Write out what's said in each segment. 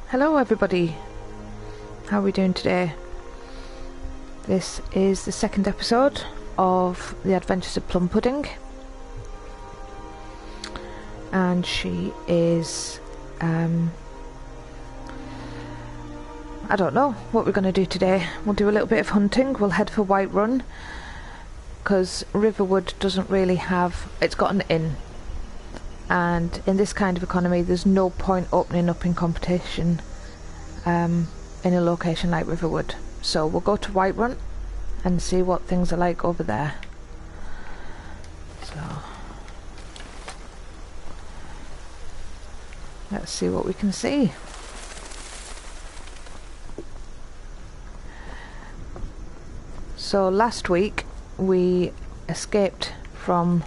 Hello everybody, how are we doing today? This is the second episode of The Adventures of Plum Pudding, and she is, I don't know what we're going to do today. We'll do a little bit of hunting, we'll head for Whiterun, because Riverwood doesn't really have, it's got an inn, and in this kind of economy there's no point opening up in competition in a location like Riverwood. So we'll go to Whiterun and see what things are like over there. So let's see what we can see. So last week we escaped from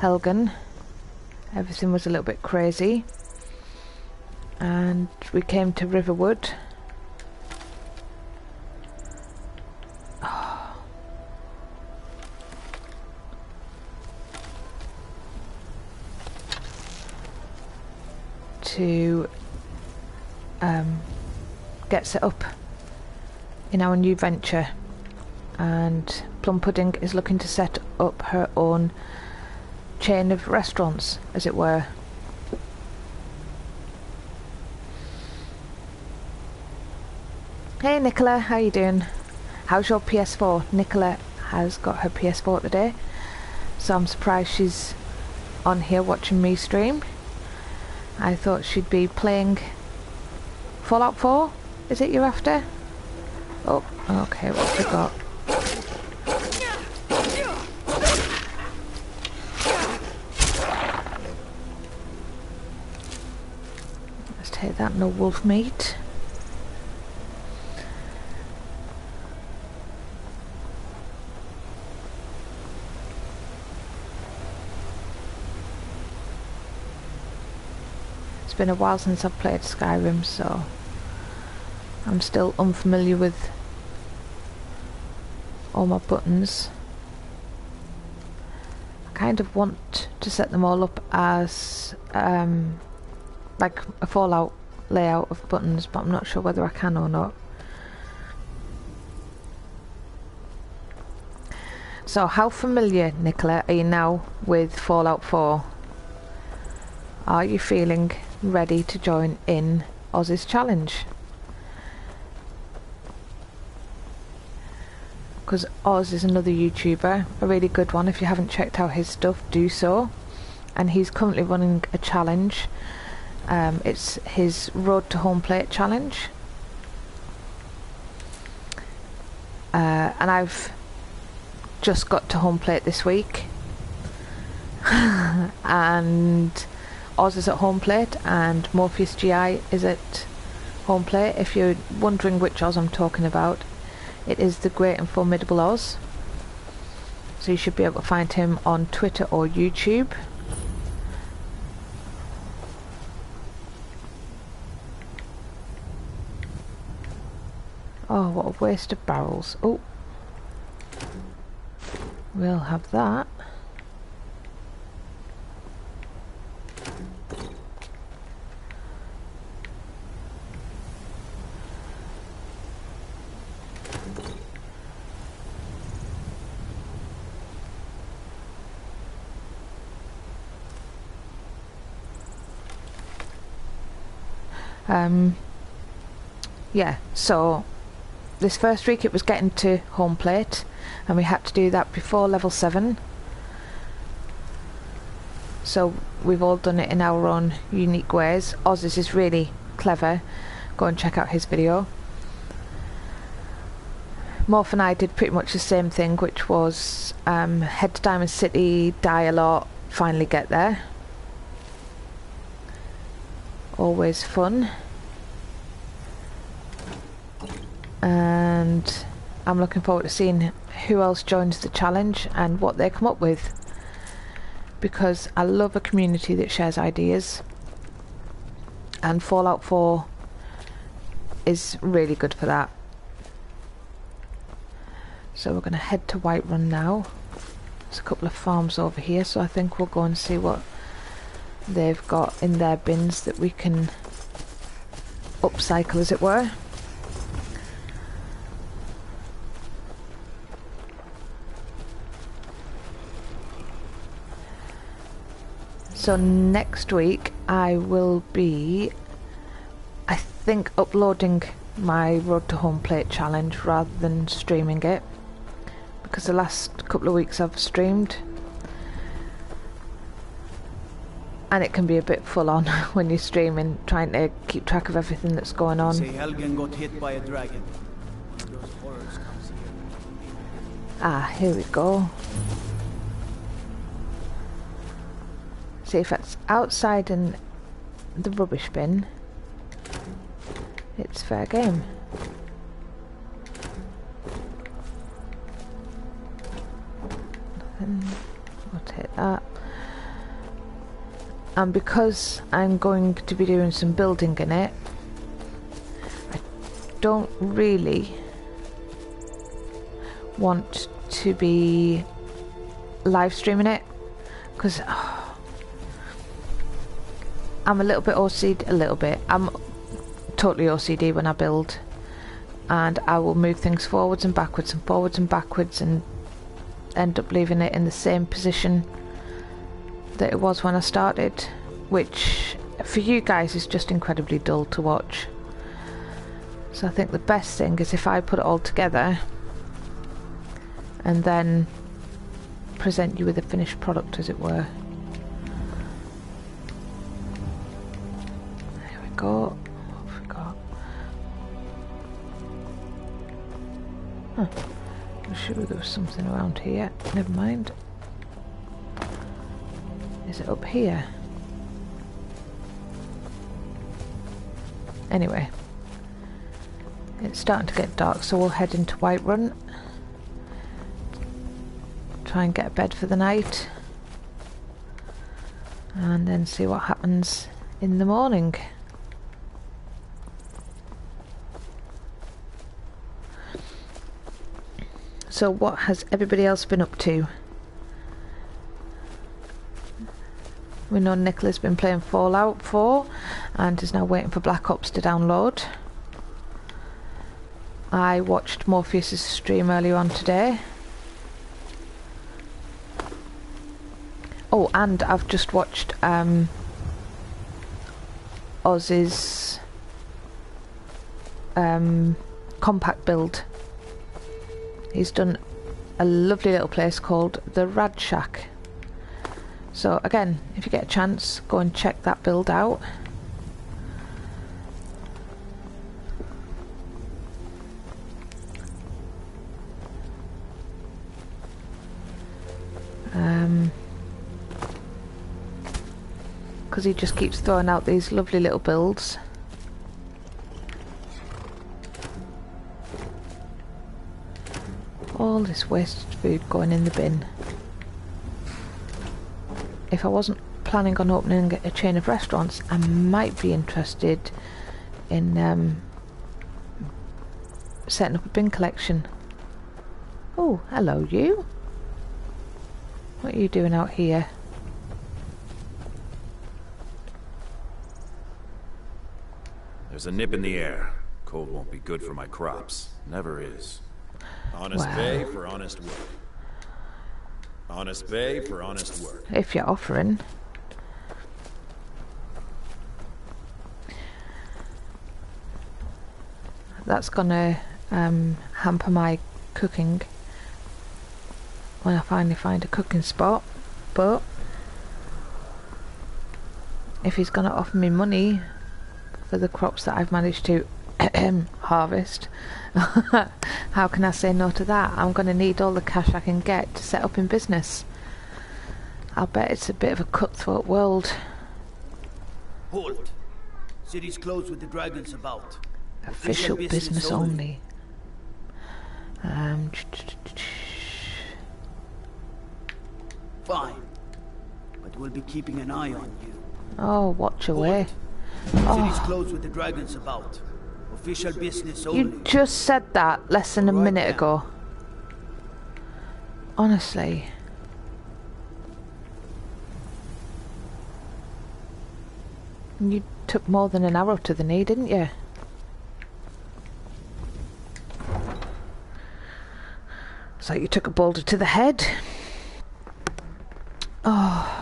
Helgen. Everything was a little bit crazy, and we came to Riverwood. To get set up in our new venture, and Plum Pudding is looking to set up her own chain of restaurants, as it were. Hey Nicola, how you doing? How's your PS4? Nicola has got her PS4 today, so I'm surprised she's on here watching me stream. I thought she'd be playing Fallout 4. Is it you're after? Oh, okay, what's we got? Take that, no wolf meat. It's been a while since I've played Skyrim, so I'm still unfamiliar with all my buttons. I kind of want to set them all up as like a Fallout layout of buttons, but I'm not sure whether I can or not. So how familiar, Nicola, are you now with Fallout 4? Are you feeling ready to join in Oz's challenge? Because Oz is another YouTuber, a really good one. If you haven't checked out his stuff, do so. And he's currently running a challenge. It's his Road to Home Plate challenge, and I've just got to home plate this week, and Oz is at home plate and Morpheus GI is at home plate. If you're wondering which Oz I'm talking about, it is the Great and Formidable Oz, so you should be able to find him on Twitter or YouTube. Oh, what a waste of barrels. Oh, we'll have that. Yeah, so this first week it was getting to home plate, and we had to do that before level 7. So we've all done it in our own unique ways. Oz's is really clever. Go and check out his video. Morph and I did pretty much the same thing, which was head to Diamond City, die a lot, finally get there. Always fun. And I'm looking forward to seeing who else joins the challenge and what they come up with, because I love a community that shares ideas, and Fallout 4 is really good for that. So we're going to head to Whiterun now. There's a couple of farms over here, so I think we'll go and see what they've got in their bins that we can upcycle, as it were. So next week I will be, I think, uploading my Road to Home Plate challenge rather than streaming it, because the last couple of weeks I've streamed and it can be a bit full on when you're streaming, trying to keep track of everything that's going on. Say Helgen got hit by a dragon. One of those horrors comes here. Ah, here we go. See, if it's outside in the rubbish bin, it's fair game. Nothing. We'll take that. And because I'm going to be doing some building in it, I don't really want to be live streaming it, because I'm a little bit OCD, I'm totally OCD when I build, and I will move things forwards and backwards and end up leaving it in the same position that it was when I started, which for you guys is just incredibly dull to watch. So I think the best thing is if I put it all together and then present you with a finished product, as it were. There we go. What have we got? Huh. I'm sure there was something around here. Never mind. Is it up here? Anyway, it's starting to get dark, so we'll head into Whiterun. Try and get a bed for the night, and then see what happens in the morning. So what has everybody else been up to? We know Nicola's been playing Fallout 4 and is now waiting for Black Ops to download. I watched Morpheus's stream earlier on today. Oh, and I've just watched Oz's compact build. He's done a lovely little place called the Rad Shack. So again, if you get a chance, go and check that build out. Because he just keeps throwing out these lovely little builds. All this wasted food going in the bin. If I wasn't planning on opening a chain of restaurants, I might be interested in setting up a bin collection. Oh, hello you. What are you doing out here? There's a nip in the air. Cold won't be good for my crops. Never is. Honest pay for honest work. Honest pay for honest work. If you're offering. That's gonna hamper my cooking when I finally find a cooking spot, but if he's gonna offer me money for the crops that I've managed to harvest, how can I say no to that? I'm gonna need all the cash I can get to set up in business. I'll bet it's a bit of a cutthroat world. Halt! City's closed with the dragons about. Official business only. Fine, but we'll be keeping an eye on you. Oh, watch away. City's closed with the dragons about. Official business only. You just said that less than a minute ago. Honestly. You took more than an arrow to the knee, didn't you? Looks like you took a boulder to the head. Oh.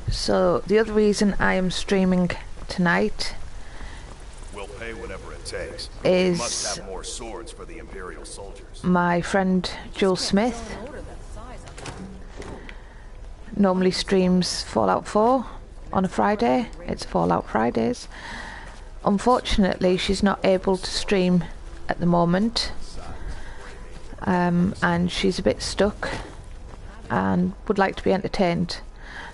So the other reason I am streaming tonight We'll pay whatever it takes. is We must have more swords for the Imperial soldiers. my friend Joel Smith normally streams Fallout 4 on a Friday. It's Fallout Fridays. Unfortunately, she's not able to stream at the moment, and she's a bit stuck and would like to be entertained.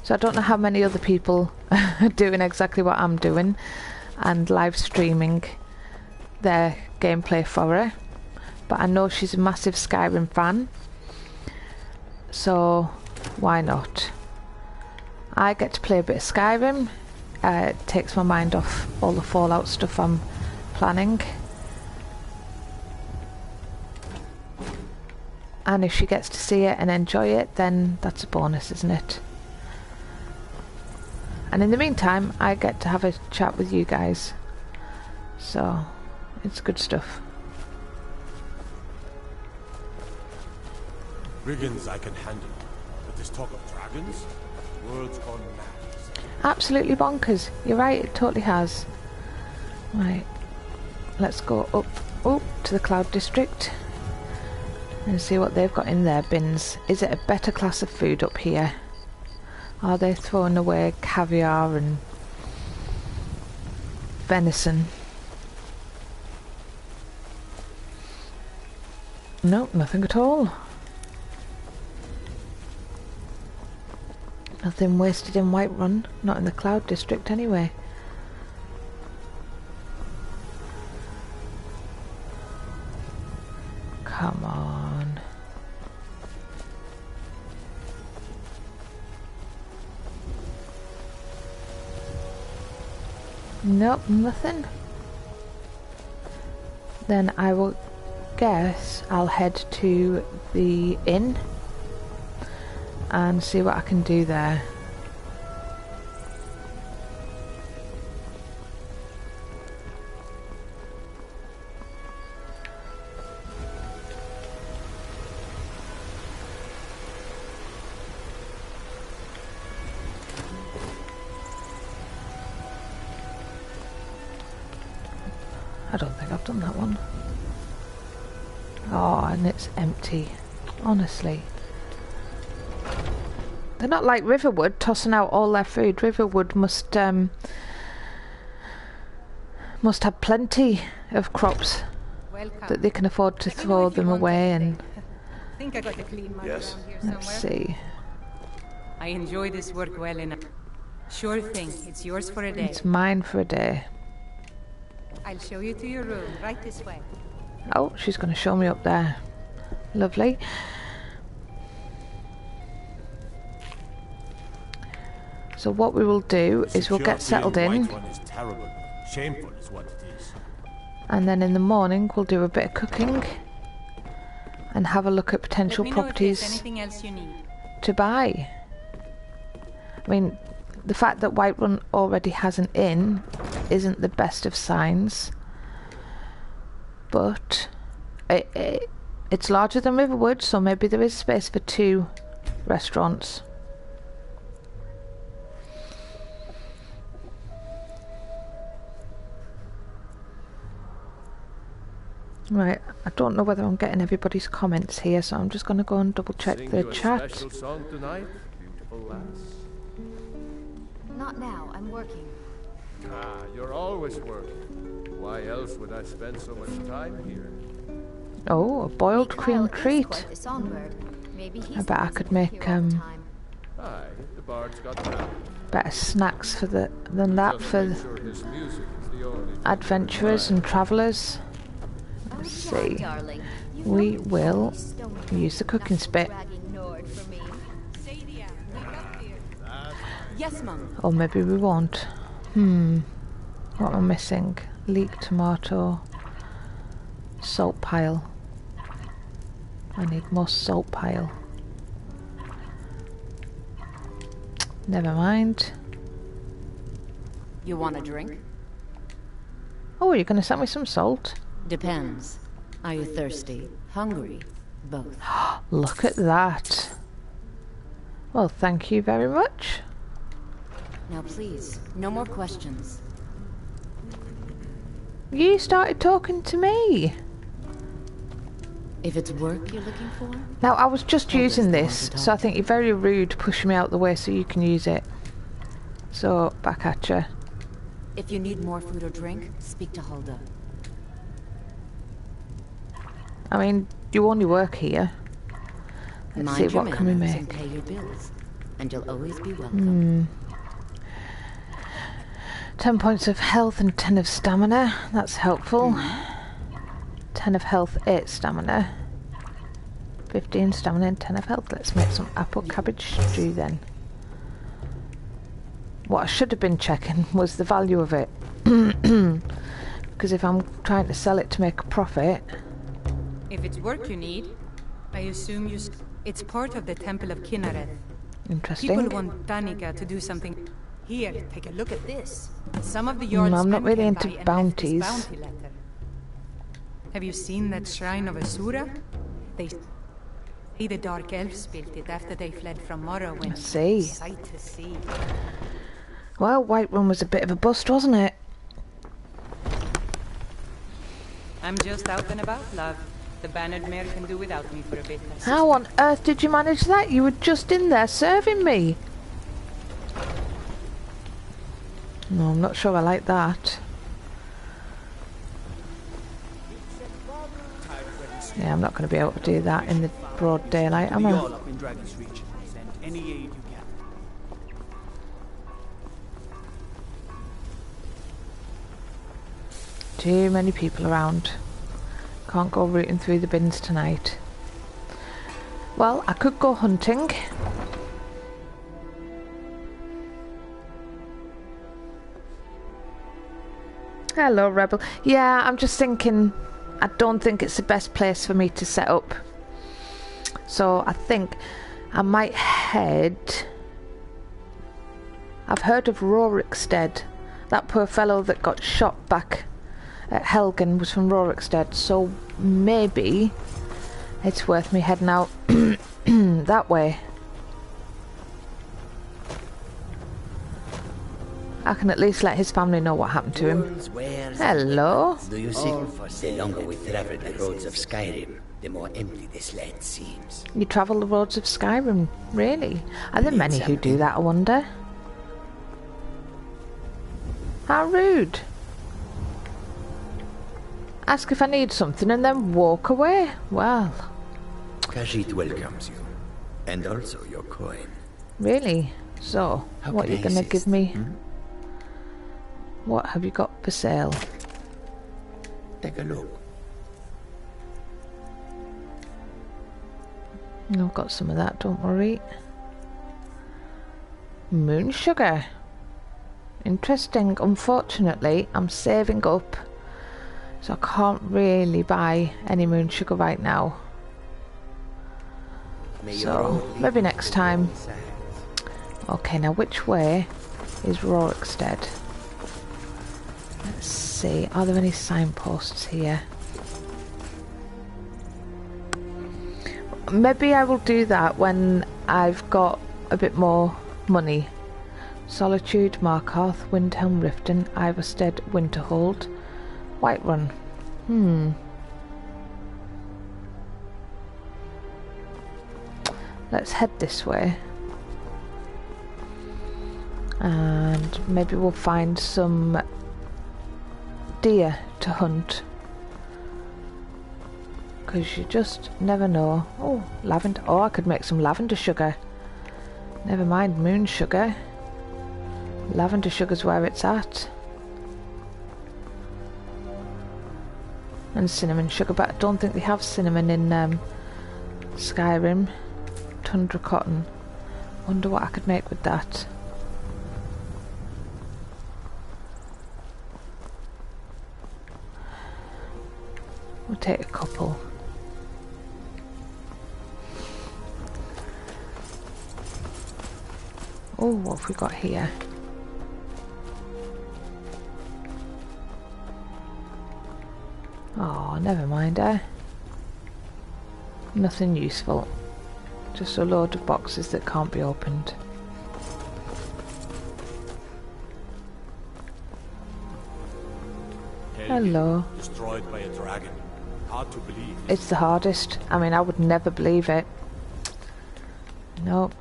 So I don't know how many other people are doing exactly what I'm doing and live streaming their gameplay for her, but I know she's a massive Skyrim fan, so why not? I get to play a bit of Skyrim. It takes my mind off all the Fallout stuff I'm planning, and if she gets to see it and enjoy it, then that's a bonus, isn't it? And in the meantime, I get to have a chat with you guys, so it's good stuff. Brigands I can handle, but this talk of dragons? World's gone mad. Absolutely bonkers. You're right, it totally has. Right, let's go up to the Cloud District and see what they've got in their bins. Is it a better class of food up here? Are they throwing away caviar and venison? Nope, nothing at all. Nothing wasted in Whiterun, not in the Cloud District anyway. Come on. Nope, nothing. Then I will guess I'll head to the inn and see what I can do there. I don't think I've done that one. Oh, and it's empty. Honestly. They're not like Riverwood, tossing out all their food. Riverwood must have plenty of crops that they can afford to throw them away. And think I got to clean my Yes. around here let's somewhere. see. I enjoy this work well enough. Sure thing, it's yours for a day. It's mine for a day. I'll show you to your room, right this way. Oh, she's going to show me up there. Lovely. So what we will do is we'll get settled in, Whiterun is terrible. Shameful is what it is. and then in the morning we'll do a bit of cooking and have a look at Let potential me know if there's properties anything else you need. to buy. I mean, the fact that Whiterun already has an inn isn't the best of signs, but it's larger than Riverwood, so maybe there is space for 2 restaurants. Right, I don't know whether I'm getting everybody's comments here, so I'm just going to go and double check Sing the you a chat. special song tonight, beautiful lass. Not now, I'm working. Ah, you're always working. Why else would I spend so much time here? Oh, a boiled cream Mikhail is treat. quite the songbird. Maybe he's I bet I the could ones make, here all the time. Aye, the bard's got that. Better snacks for than that Just for make sure his music is the only thing adventurers and travellers. Oh, Let's yeah, see. darling. You We know will Tony Stone use the cooking enough spit. bragging Nord for me. Sadia, wake up dear. Yes, Mum. Or maybe we won't. What am I missing? Leek tomato. Salt pile. I need more salt pile. Never mind. You want a drink? Oh, you're going to send me some salt? Depends. Are you thirsty? Hungry? Both. Look at that. Well, thank you very much. Now please, no more questions. You started talking to me. If it's work you're looking for, Now, I was just I'll using just the one this, to so I talk think you're very rude pushing me out the way so you can use it. So, back at you. if you need more food or drink, speak to Hulda. I mean, you only work here. Let's Mind see, your what can we manners and make? pay your bills, and you'll always be welcome. 10 points of health and 10 of stamina. That's helpful. 10 of health, 8 stamina. 15 stamina and 10 of health. Let's make some apple cabbage stew then. What I should have been checking was the value of it. Because if I'm trying to sell it to make a profit... If it's work you need, I assume it's part of the Temple of Kinnareth. Interesting. People want Danica to do something. Here, take a look at this. Some of the yards I'm not really into bounties. Bounty letter. Have you seen that shrine of Asura? They say the Dark Elves built it after they fled from Morrowind. I see. Sight to see. Well, Whiterun was a bit of a bust, wasn't it? I'm just out and about, love. The Bannered Mare can do without me for a bit. How on earth did you manage that? You were just in there serving me. No, I'm not sure I like that. Yeah, I'm not going to be able to do that in the broad daylight, am We I? all up in Dragon's Reach. Send any aid you can. Too many people around. Can't go rooting through the bins tonight. Well, I could go hunting. Hello, Rebel. Yeah, I'm just thinking, I don't think it's the best place for me to set up. So I think I might head... I've heard of Rorikstead. That poor fellow that got shot back at Helgen was from Rorikstead, so maybe it's worth me heading out that way. I can at least let his family know what happened to him. Hello. Do you see? The longer we travel the roads of Skyrim, the more empty this land seems. You travel the roads of Skyrim, really? Are there many who do that, I wonder? How rude. Ask if I need something and then walk away. Well. Khajiit welcomes you. And also your coin. Really? So, How what are can you I going to assist? give me? What have you got for sale? Take a look. I've got some of that, don't worry. Moon sugar. Interesting. Unfortunately, I'm saving up, so I can't really buy any moon sugar right now. So, maybe next time. Okay, now which way is Rorikstead? Let's see, are there any signposts here? Maybe I will do that when I've got a bit more money. Solitude, Markarth, Windhelm, Riften, Iverstead, Winterhold, Whiterun. Let's head this way. And maybe we'll find some deer to hunt. Because you just never know. Oh, lavender. Oh, I could make some lavender sugar. Never mind moon sugar. Lavender sugar's where it's at. And cinnamon sugar, but I don't think they have cinnamon in Skyrim. Tundra cotton. Wonder what I could make with that. We'll take a couple. Oh, what have we got here? Oh, never mind, eh? Nothing useful. Just a load of boxes that can't be opened. Hello. Destroyed by a dragon. Hard to believe. It's the hardest. I mean, I would never believe it. Nope.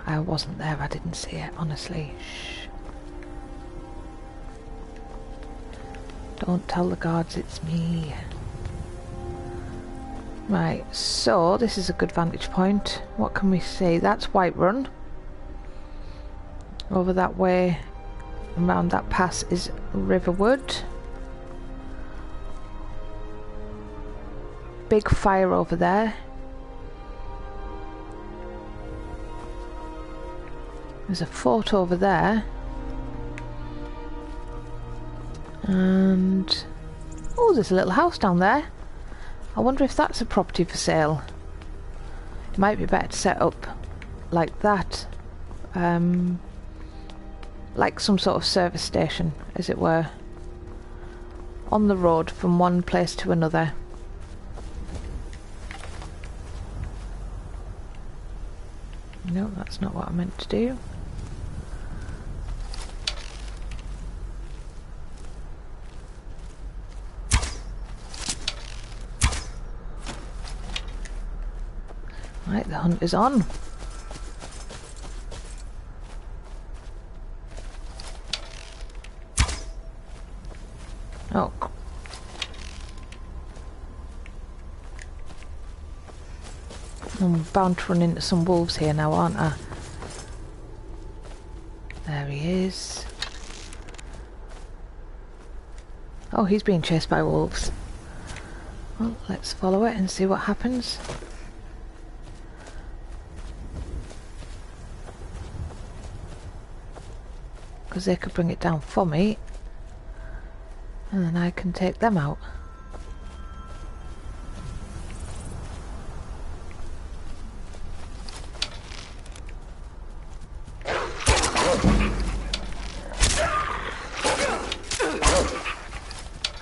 I wasn't there. I didn't see it, honestly. Shh. Don't tell the guards it's me. Right, so this is a good vantage point. What can we see? That's Whiterun. Over that way, around that pass is Riverwood. Big fire over there. There's a fort over there. And oh, there's a little house down there. I wonder if that's a property for sale. It might be better to set up like that. Like some sort of service station, as it were. On the road from one place to another. No, that's not what I meant to do. Right, the hunt is on. Oh. I'm bound to run into some wolves here now, aren't I? There he is. Oh, he's being chased by wolves. Well, let's follow it and see what happens. Because they could bring it down for me. And then I can take them out.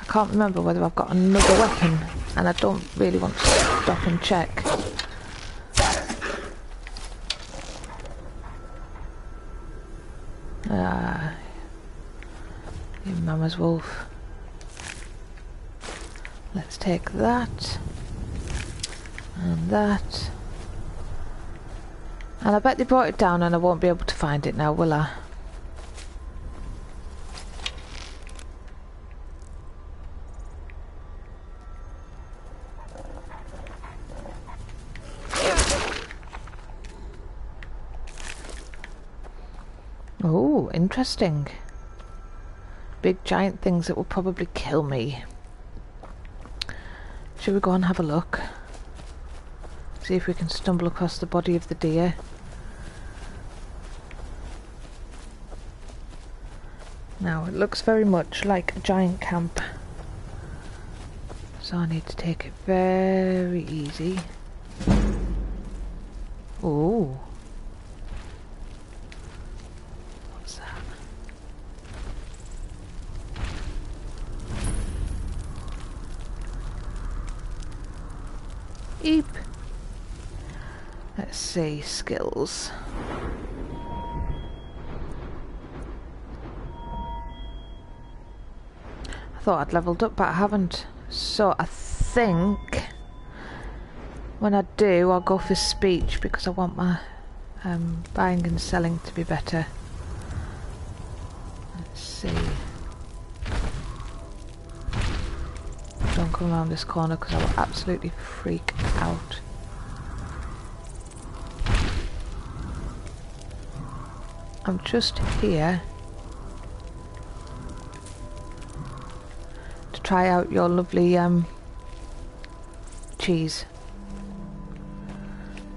I can't remember whether I've got another weapon, and I don't really want to stop and check. Ah, you mama's wolf. Let's take that and that, and I bet they brought it down and I won't be able to find it now, will I? Oh, interesting. Big giant things that will probably kill me. Should we go and have a look? See if we can stumble across the body of the deer. Now, it looks very much like a giant camp. So I need to take it very easy. Ooh. What's that? Eep. Let's see, skills. I thought I'd leveled up, but I haven't. So I think when I do, I'll go for speech because I want my buying and selling to be better. Let's see. Don't come around this corner because I will absolutely freak out. I'm just here to try out your lovely cheese.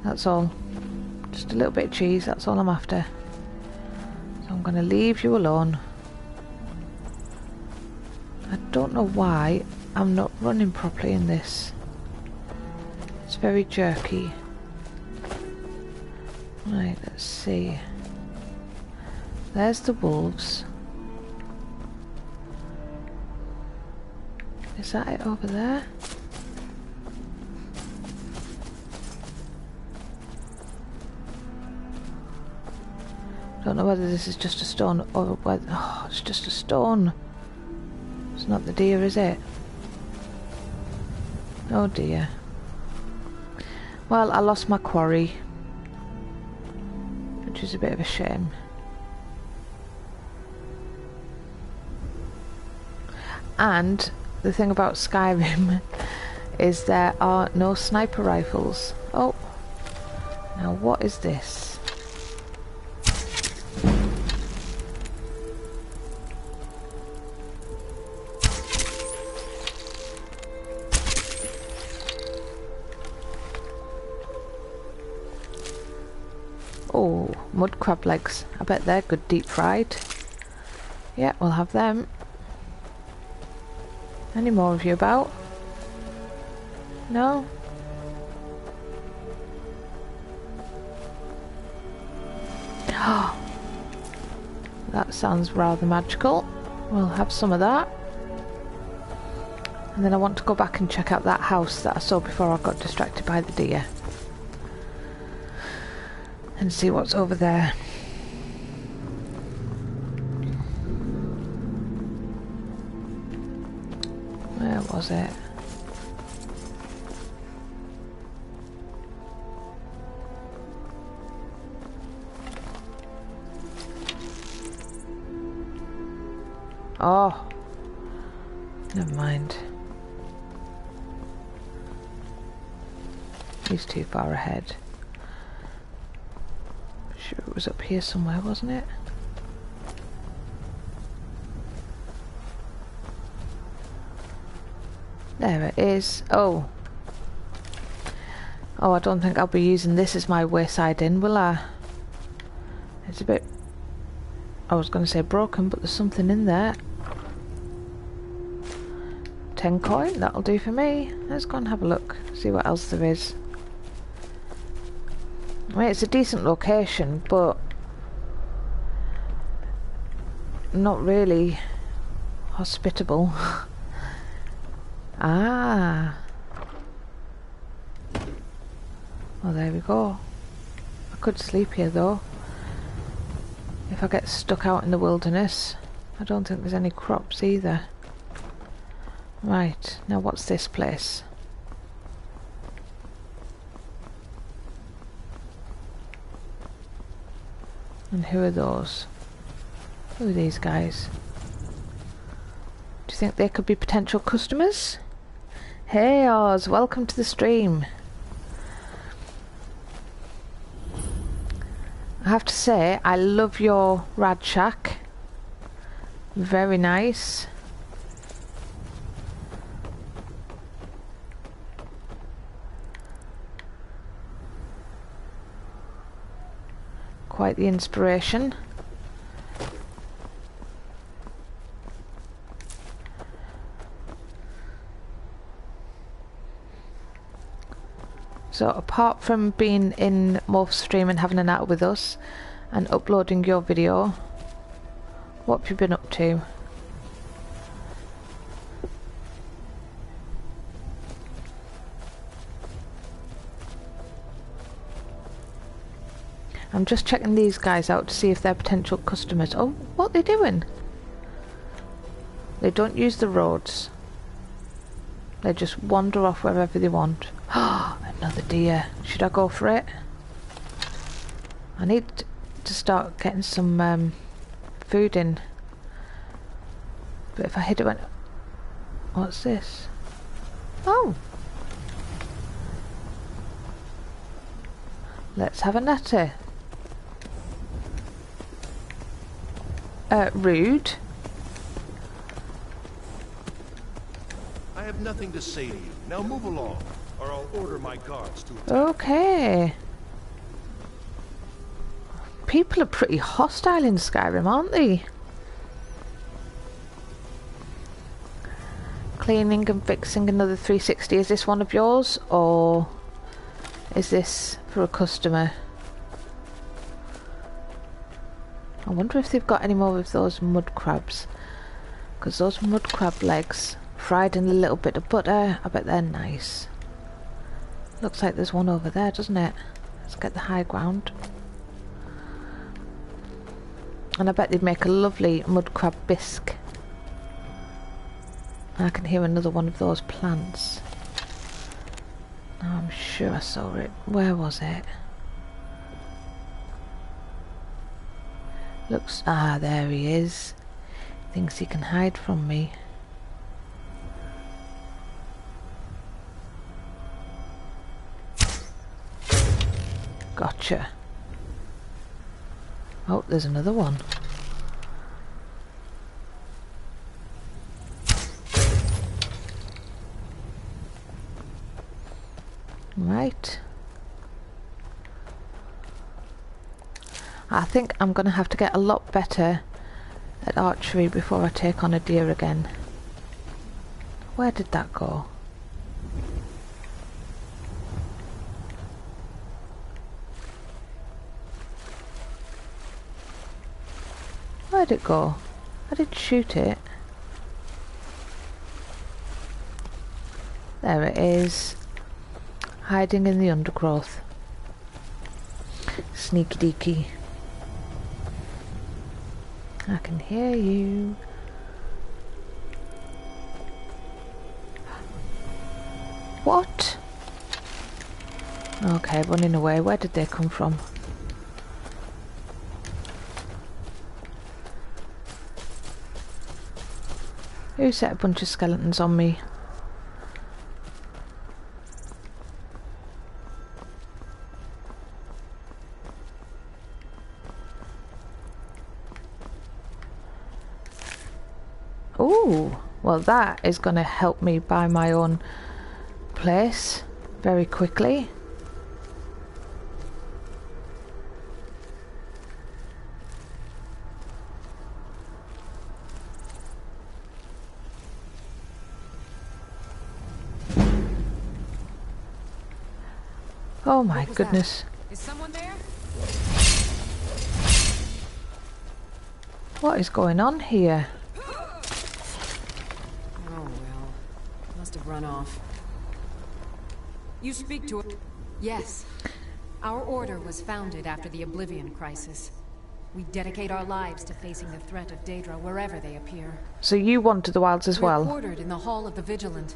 That's all. Just a little bit of cheese, that's all I'm after. So I'm going to leave you alone. I don't know why I'm not running properly in this. It's very jerky. Right, let's see. There's the wolves. Is that it over there? Don't know whether this is just a stone or whether... Oh, it's just a stone. It's not the deer, is it? Oh dear. Well, I lost my quarry, which is a bit of a shame. And the thing about Skyrim is there are no sniper rifles. Oh, now what is this? Oh, mud crab legs. I bet they're good deep fried. Yeah, we'll have them. Any more of you about? No? That sounds rather magical. We'll have some of that. And then I want to go back and check out that house that I saw before I got distracted by the deer. And see what's over there. Where was it? Oh, never mind. He's too far ahead. Sure, it was up here somewhere, wasn't it? There it is. Oh. Oh, I don't think I'll be using this as my wayside inn, will I? It's a bit... I was going to say broken, but there's something in there. 10 coin, that'll do for me. Let's go and have a look, see what else there is. I mean, it's a decent location, but not really hospitable. Ah. Well, there we go. I could sleep here though. If I get stuck out in the wilderness. I don't think there's any crops either. Right, now what's this place? And who are those? Who are these guys? Do you think they could be potential customers? Hey Oz, welcome to the stream. I have to say, I love your rad shack. Very nice. Quite the inspiration. So apart from being in Morph's stream and having a natter with us and uploading your video, what have you been up to? I'm just checking these guys out to see if they're potential customers. Oh, what are they doing? They don't use the roads. They just wander off wherever they want. Oh, another deer. Should I go for it? I need to start getting some food in. But if I hit it when... What's this? Oh! Let's have a natter. Rude. I have nothing to say to you. Now move along, or I'll order my guards to attack. Okay. People are pretty hostile in Skyrim, aren't they? Cleaning and fixing another 360. Is this one of yours, or is this for a customer? I wonder if they've got any more of those mud crabs. Because those mud crab legs, fried in a little bit of butter, I bet they're nice. Looks like there's one over there, doesn't it? Let's get the high ground. And I bet they'd make a lovely mud crab bisque. I can hear another one of those plants. Oh, I'm sure I saw it. Where was it? Looks... Ah, there he is. Thinks he can hide from me. Gotcha. Oh, there's another one. Right. I think I'm going to have to get a lot better at archery before I take on a deer again. Where did that go? Where'd it go? I did shoot it. There it is. Hiding in the undergrowth. Sneaky deaky. I can hear you. What? Okay, running away. Where did they come from? Who set a bunch of skeletons on me? Ooh, well that is going to help me buy my own place very quickly. Oh my goodness. Is someone there? What is going on here? Oh well. Must have run off. You speak to her? Yes. Our order was founded after the Oblivion Crisis. We dedicate our lives to facing the threat of Daedra wherever they appear. So you wanted the wilds as well? We're quartered in the Hall of the Vigilant.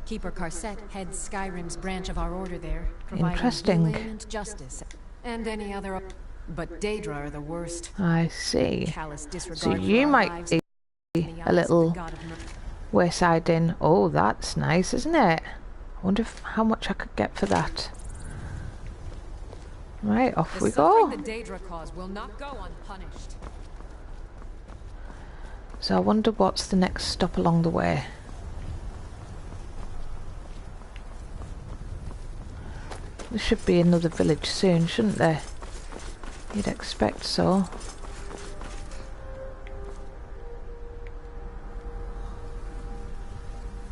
Keeper Carset heads Skyrim's branch of our order there, providing Interesting. healing and justice, and any other. But Daedra are the worst. I see. Callous disregard So for you our might lives be in the eyes a of the little god of murder. wayside in. Oh, that's nice, isn't it? I wonder how much I could get for that. Right, off we go. The Daedra cause will not go unpunished. So I wonder what's the next stop along the way. There should be another village soon, shouldn't there? You'd expect so.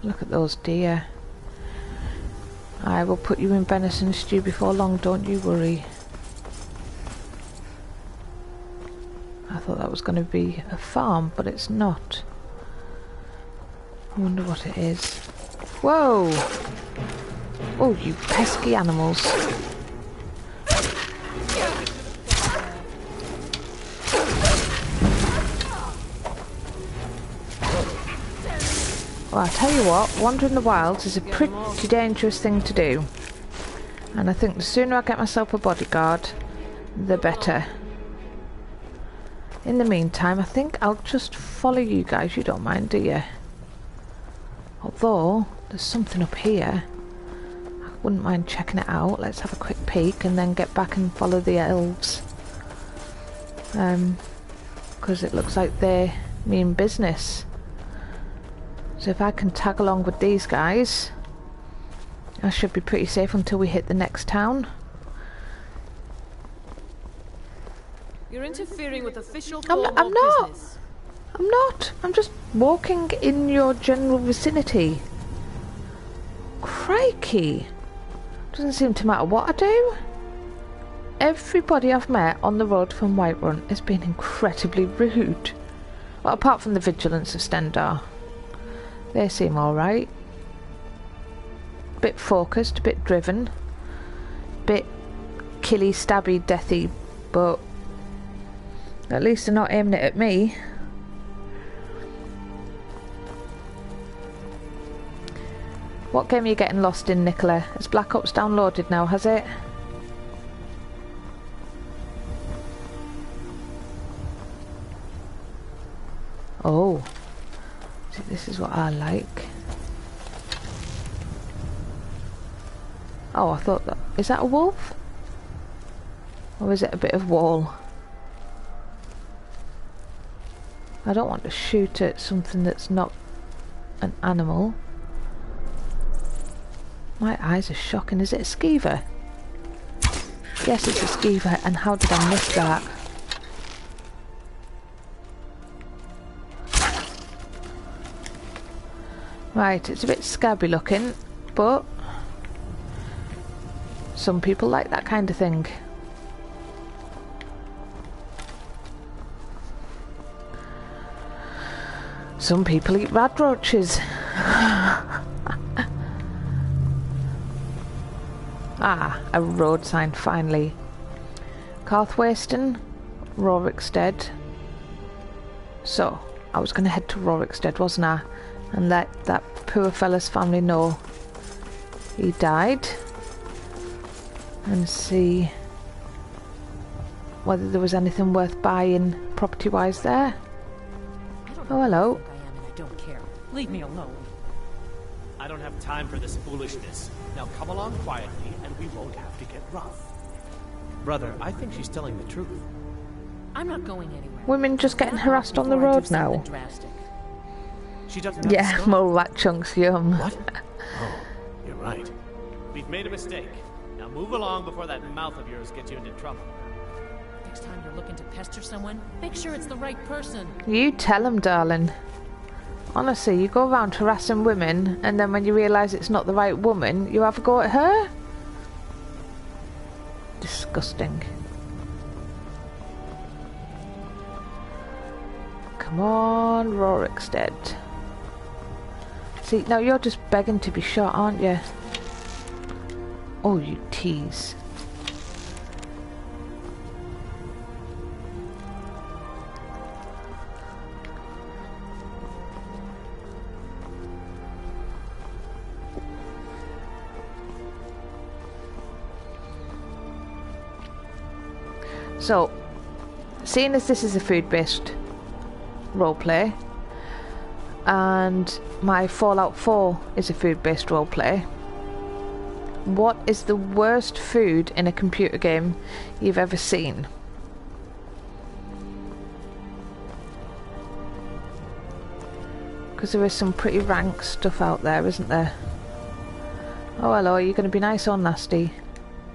Look at those deer. I will put you in venison stew before long, don't you worry. I thought that was going to be a farm, but it's not. I wonder what it is. Whoa! Oh, you pesky animals. Well, I'll tell you what, wandering the wilds is a pretty dangerous thing to do. And I think the sooner I get myself a bodyguard, the better. In the meantime, I think I'll just follow you guys. You don't mind, do you? Although, there's something up here. I wouldn't mind checking it out. Let's have a quick peek and then get back and follow the elves. Because it looks like they mean business. So if I can tag along with these guys, I should be pretty safe until we hit the next town. You're interfering with official I'm not. business. I'm not. I'm just walking in your general vicinity. Crikey. Doesn't seem to matter what I do. Everybody I've met on the road from Whiterun has been incredibly rude. Well, apart from the vigilance of Stendar. They seem alright. Bit focused, bit driven. Bit killy, stabby, deathy, but at least they're not aiming it at me. What game are you getting lost in, Nicola? Has Black Ops downloaded now, has it? Oh. See, this is what I like. Oh, I thought that... Is that a wolf? Or is it a bit of wall? I don't want to shoot at something that's not an animal. My eyes are shocking. Is it a skeever? Yes, it's a skeever. And how did I miss that? Right, it's a bit scabby looking, but some people like that kind of thing. Some people eat rad roaches. Ah, a road sign finally. Carthwayston, Rorikstead. So, I was going to head to Rorikstead, wasn't I? And let that poor fella's family know he died. And see whether there was anything worth buying property-wise there. Oh, hello. I don't care. Leave me alone. I don't have time for this foolishness. Now come along quietly and we won't have to get rough. Brother, I think she's telling the truth. I'm not going anywhere. Women just getting harassed on the road now. Drastic. She doesn't have Yeah, mull that chunk's yum. What? Oh, you're right. We've made a mistake. Now move along before that mouth of yours gets you into trouble. Next time you're looking to pester someone, make sure it's the right person. You tell him, darling. Honestly, you go around harassing women, and then when you realise it's not the right woman, you have a go at her? Disgusting. Come on, Rorikstead. See, now you're just begging to be shot, aren't you? Oh, you tease. So, seeing as this is a food-based roleplay, and my Fallout 4 is a food-based roleplay, what is the worst food in a computer game you've ever seen? Because there is some pretty rank stuff out there, isn't there? Oh, hello, are you going to be nice or nasty?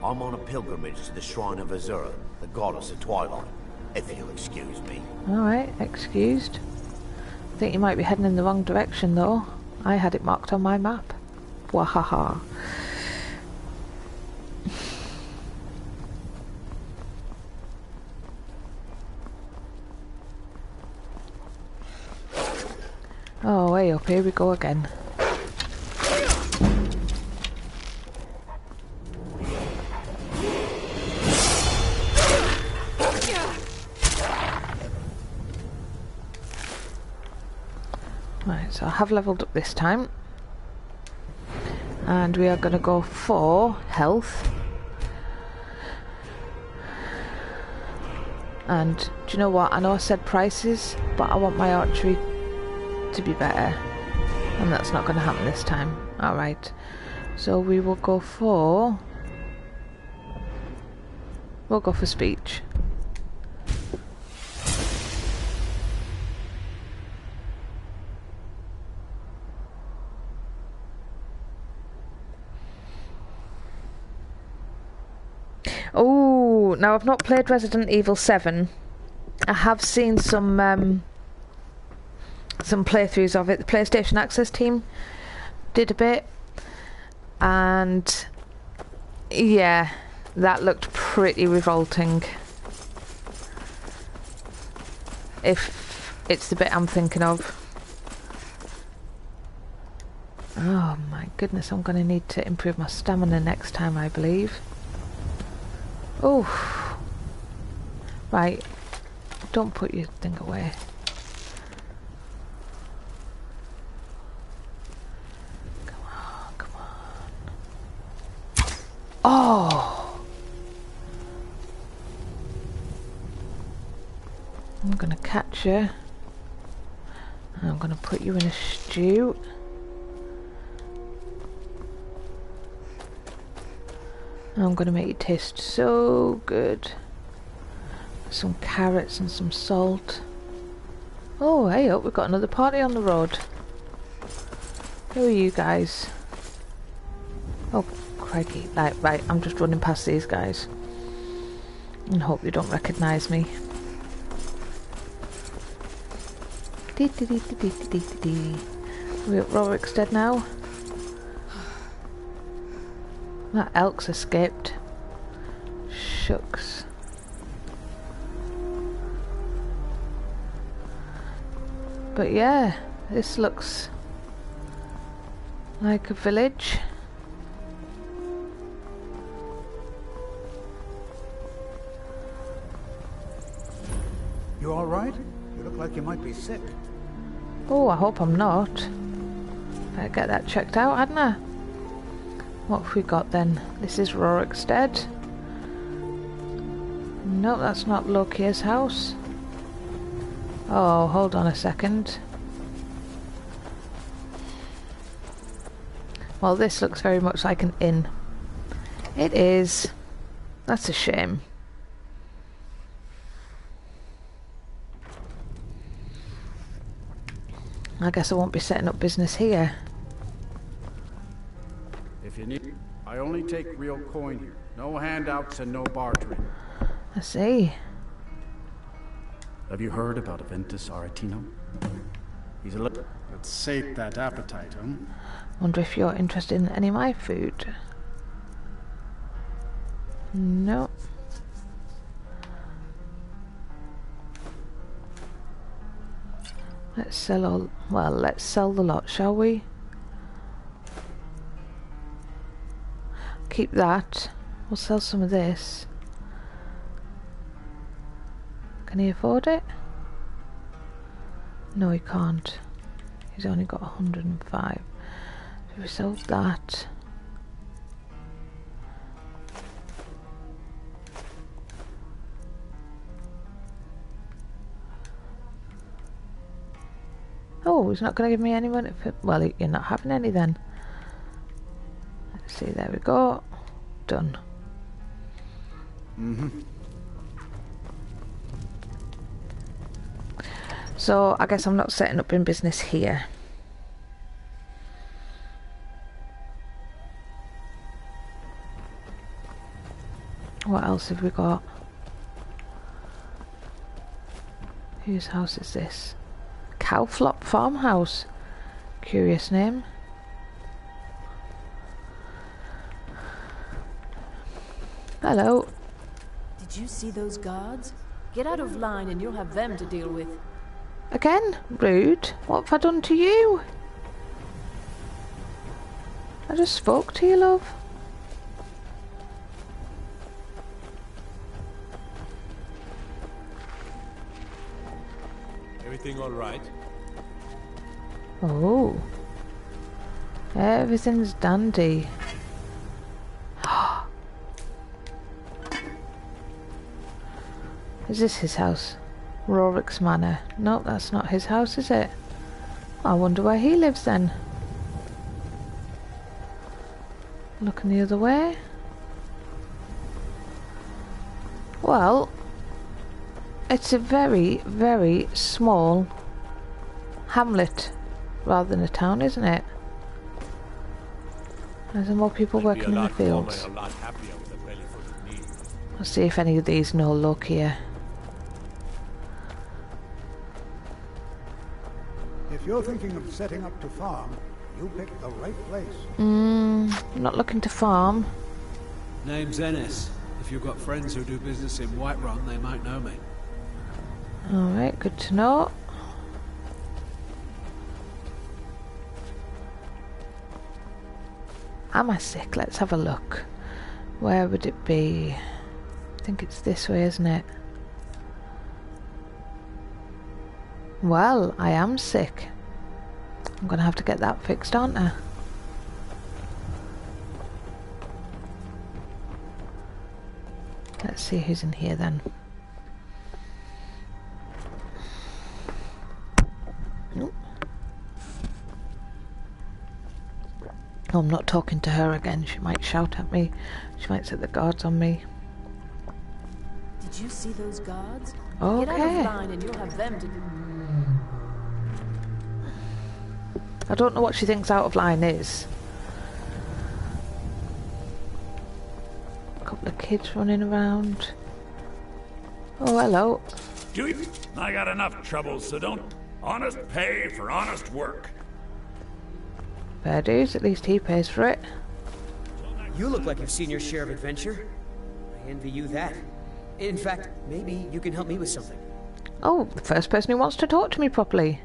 I'm on a pilgrimage to the shrine of Azura, the goddess of twilight, if you'll excuse me. Alright, excused. I think you might be heading in the wrong direction though. I had it marked on my map. Wahaha. Oh, way up, here we go again. Right, so I have levelled up this time. And we are going to go for health. And do you know what? I know I said prices, but I want my archery to be better. And that's not going to happen this time. Alright. So we will go for... We'll go for speech. Oh, now I've not played Resident Evil 7. I have seen some playthroughs of it. The PlayStation Access team did a bit, and yeah, That looked pretty revolting. If it's the bit I'm thinking of. Oh my goodness, I'm going to need to improve my stamina next time, I believe. Oh. Right. Don't put your thing away. Come on, come on. Oh! I'm going to catch you. I'm going to put you in a stew. I'm going to make it taste so good. Some carrots and some salt. Oh, hey up, we've got another party on the road. Who are you guys? Oh, crikey. Right, I'm just running past these guys. And hope they don't recognise me. Are we at Rorik's dead now? That elk's escaped. Shucks. But yeah, this looks like a village. You all right? You look like you might be sick. Oh, I hope I'm not. Better get that checked out, hadn't I? What have we got then? This is Rorik's dead. No, that's not Lokia's house. Oh, hold on a second. Well, this looks very much like an inn. It is. That's a shame. I guess I won't be setting up business here. If you need, I only take real coin here. No handouts and no bartering. I see. Have you heard about Aventus Aretino? He's a little... Let's sate that appetite, huh? Wonder if you're interested in any of my food. No. Let's sell all... Well, let's sell the lot, shall we? Keep that. We'll sell some of this. Can he afford it? No, he can't. He's only got 105. So we sold that. Oh, he's not going to give me any money for... Well, you're not having any then. Let's see, there we go. Done. Mm-hmm. So, I guess I'm not setting up in business here. What else have we got? Whose house is this? Cowflop Farmhouse. Curious name. Hello. Did you see those guards? Get out of line and you'll have them to deal with. Again? Rude? What have I done to you? I just spoke to you, love. Everything all right? Oh. Everything's dandy. Is this his house? Rorik's Manor. Nope, that's not his house, is it? I wonder where he lives then. Looking the other way. Well, it's a very, very small hamlet rather than a town, isn't it? There's more people working in the fields. Let's see if any of these know Lokia. If you're thinking of setting up to farm, you picked the right place. I'm not looking to farm. Name's Ennis. If you've got friends who do business in Whiterun, they might know me. Alright, good to know. Am I sick? Let's have a look. Where would it be? I think it's this way, isn't it? Well, I am sick. I'm gonna have to get that fixed, aren't I? Let's see who's in here then. Nope. No, I'm not talking to her again. She might shout at me. She might set the guards on me. Did you see those guards? Okay. Get out of line and you'll have them to... I don't know what she thinks out of line is. A couple of kids running around. Oh, hello. I got enough trouble, so don't... Honest pay for honest work. Fair dues, at least he pays for it. You look like you've seen your share of adventure. I envy you that. In fact, maybe you can help me with something. Oh, the first person who wants to talk to me properly.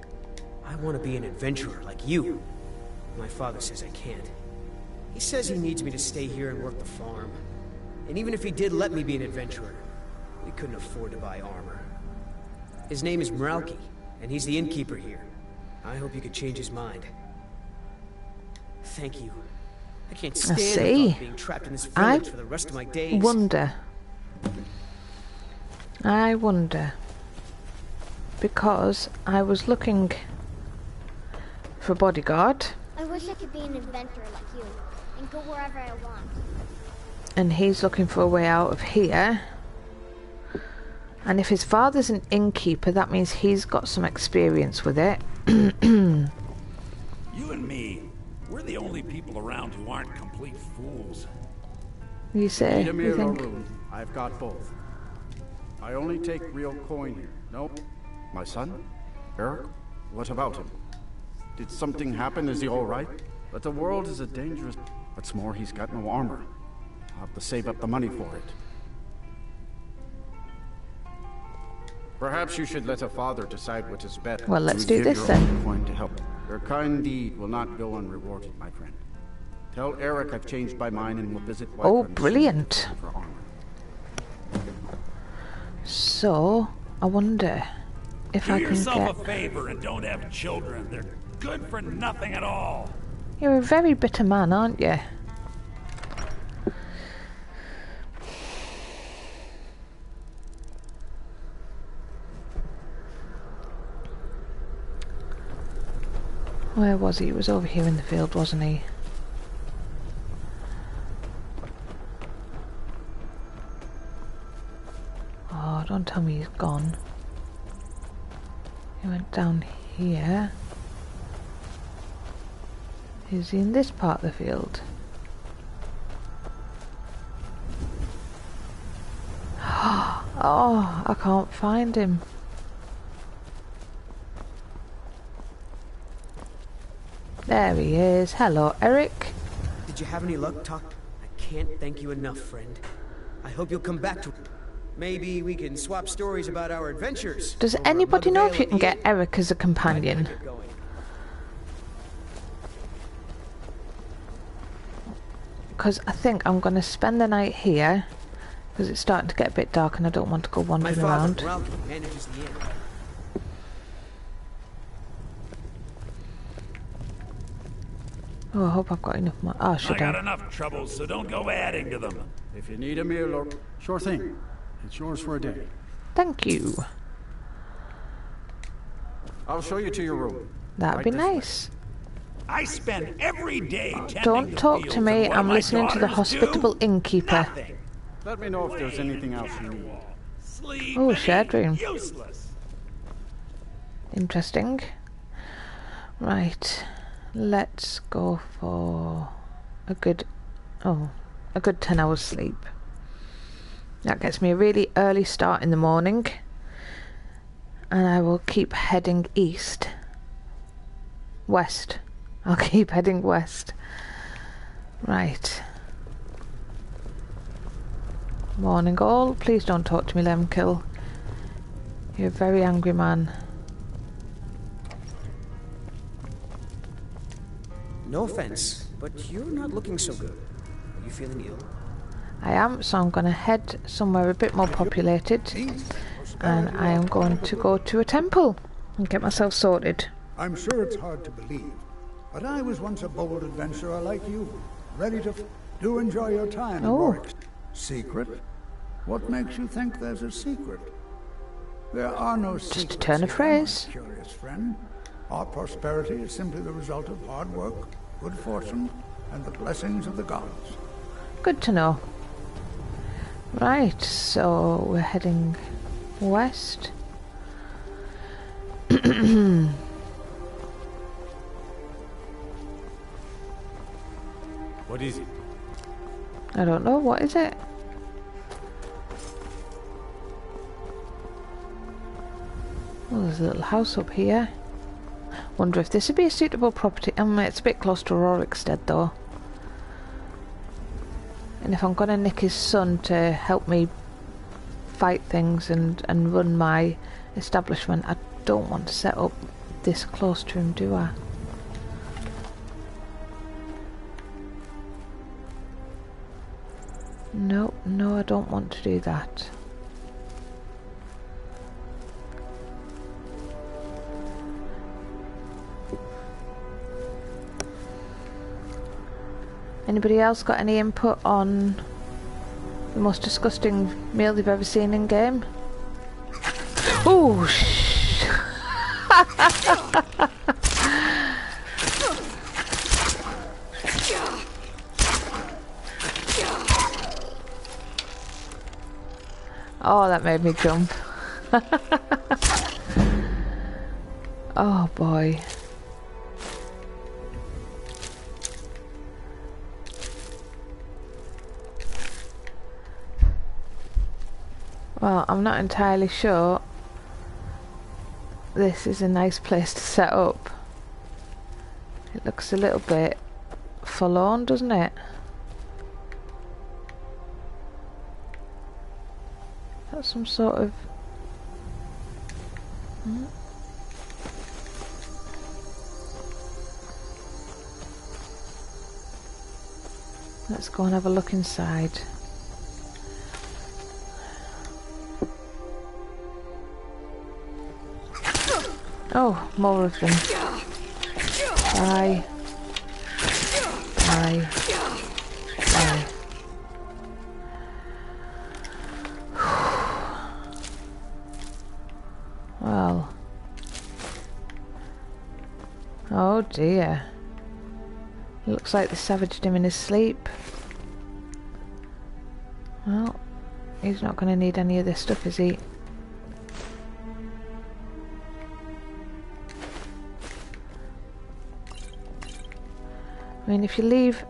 I want to be an adventurer like you. My father says I can't. He says he needs me to stay here and work the farm. And even if he did let me be an adventurer, we couldn't afford to buy armor. His name is Mralki, and he's the innkeeper here. I hope you could change his mind. Thank you. I can't stand the thought of being trapped in this village for the rest of my days. I wonder. Because I was looking for a bodyguard. I wish I could be an inventor like you and go wherever I want. And he's looking for a way out of here. And if his father's an innkeeper, that means he's got some experience with it. You and me, we're the only people around who aren't complete fools. You say, you think? I've got both. I only take real coin here. Nope. My son? Eric? What about him? Did something happen? Is he all right? But the world is a dangerous... What's more, he's got no armor. I'll have to save up the money for it. Perhaps you should let a father decide what is better. Well, let's do this then. Coin to help. Your kind deed will not go unrewarded, my friend. Tell Eric I've changed my mind and will visit Whiterun. Oh, brilliant. So, I wonder if I can get... Do yourself a favor and don't have children. They're good for nothing at all. You're a very bitter man, aren't you? Where was he? He was over here in the field, wasn't he? Oh, don't tell me he's gone. He went down here. Is he in this part of the field? Oh, I can't find him. There he is. Hello, Eric. Did you have any luck, I can't thank you enough, friend. I hope you'll come back to... Maybe we can swap stories about our adventures. Does anybody know if you can get Eric as a companion? Because I think I'm going to spend the night here. Because it's starting to get a bit dark and I don't want to go wandering around. Ralph manages the inn. Oh, I hope I've got enough money. Oh, should I? I got enough trouble, so don't go adding to them. If you need a meal or... Sure thing. It's yours for a day. Thank you. I'll show you to your room. That'd be nice. I spend every day Don't talk to me. I'm listening to the hospitable innkeeper. Let me know if there's anything else you need. Oh, shared room. Interesting. Right. Let's go for a good 10 hours sleep. That gets me a really early start in the morning. And I will keep heading east. West. I'll keep heading west. Right. Morning all. Please don't talk to me, Lemkill. You're a very angry man. No offense, but you're not looking so good. Are you feeling ill? I am, so I'm going to head somewhere a bit more populated. And I am going to go to a temple and get myself sorted. I'm sure it's hard to believe, but I was once a bold adventurer like you, ready to do enjoy your time in Warwick. Secret? What makes you think there's a secret? There are no secrets. Just a turn of phrase. My curious friend. Our prosperity is simply the result of hard work, good fortune, and the blessings of the gods. Good to know. Right, so we're heading west. What is it? I don't know, what is it? Well, there's a little house up here. Wonder if this would be a suitable property. It's a bit close to Rorikstead though. And if I'm gonna nick his son to help me fight things and run my establishment, I don't want to set up this close to him, do I? No, no, I don't want to do that. Anybody else got any input on the most disgusting meal they've ever seen in game? Ooh, oh, that made me jump. Oh boy. Well, I'm not entirely sure this is a nice place to set up. It looks a little bit forlorn, doesn't it? That's some sort of... Let's go and have a look inside. Oh, more of them. Bye. Bye. Bye. Well. Oh dear. Looks like they savaged him in his sleep. Well, he's not going to need any of this stuff, is he? I mean, if you leave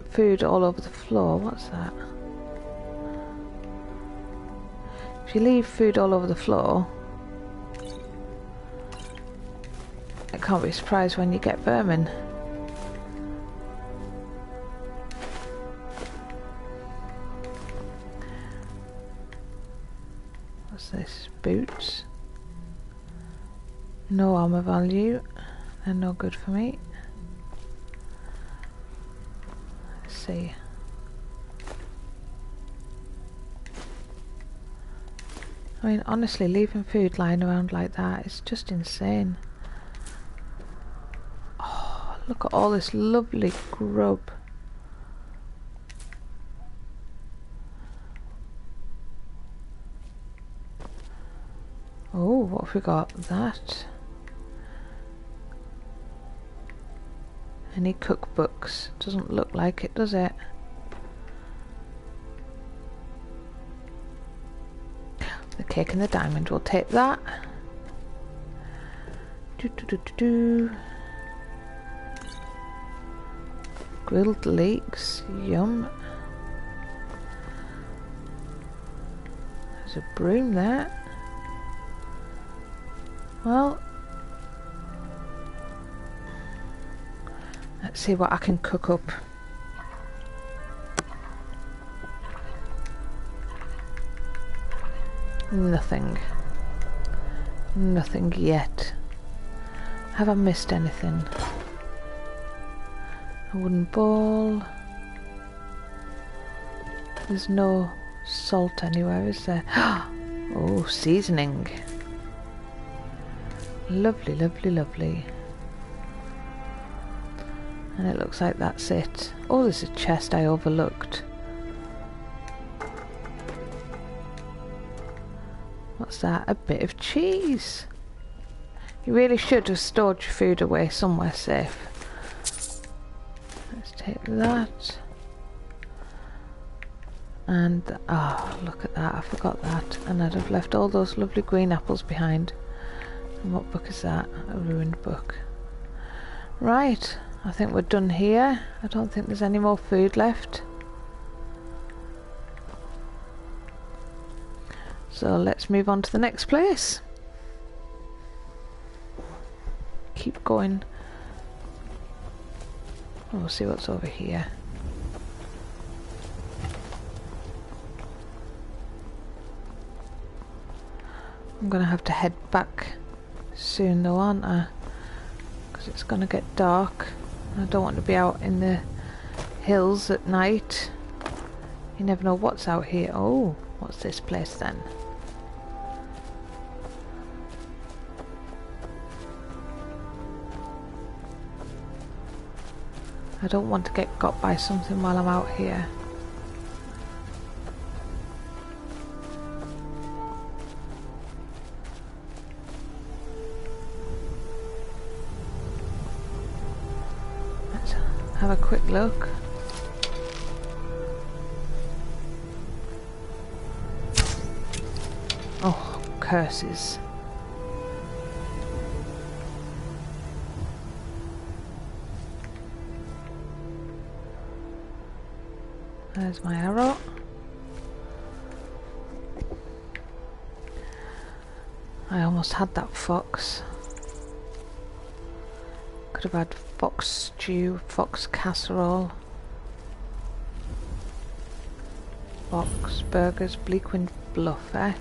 food all over the floor, what's that? If you leave food all over the floor, I can't be surprised when you get vermin. What's this? Boots? No armor value. They're no good for me. See. I mean, honestly, leaving food lying around like that is just insane. Oh, look at all this lovely grub. Oh, what have we got? That. Any cookbooks? Doesn't look like it, does it? The cake and the diamond, we'll take that. Grilled leeks, yum. There's a broom there. Well, let's see what I can cook up. Nothing. Nothing yet. Have I missed anything? A wooden ball. There's no salt anywhere, is there? Oh, seasoning. Lovely, lovely, lovely. And it looks like that's it. Oh, there's a chest I overlooked. What's that? A bit of cheese. You really should have stored your food away somewhere safe. Let's take that. And, oh, look at that, I forgot that. And I'd have left all those lovely green apples behind. And what book is that? A ruined book. Right, I think we're done here. I don't think there's any more food left. So let's move on to the next place. Keep going. We'll see what's over here. I'm gonna have to head back soon though, aren't I? Because it's gonna get dark. I don't want to be out in the hills at night. You never know what's out here. Oh, what's this place then? I don't want to get got by something while I'm out here. Let's have a quick look. Oh, curses. There's my arrow. I almost had that fox. Could have had fox stew, fox casserole, fox burgers, Bleakwind Bluff, eh?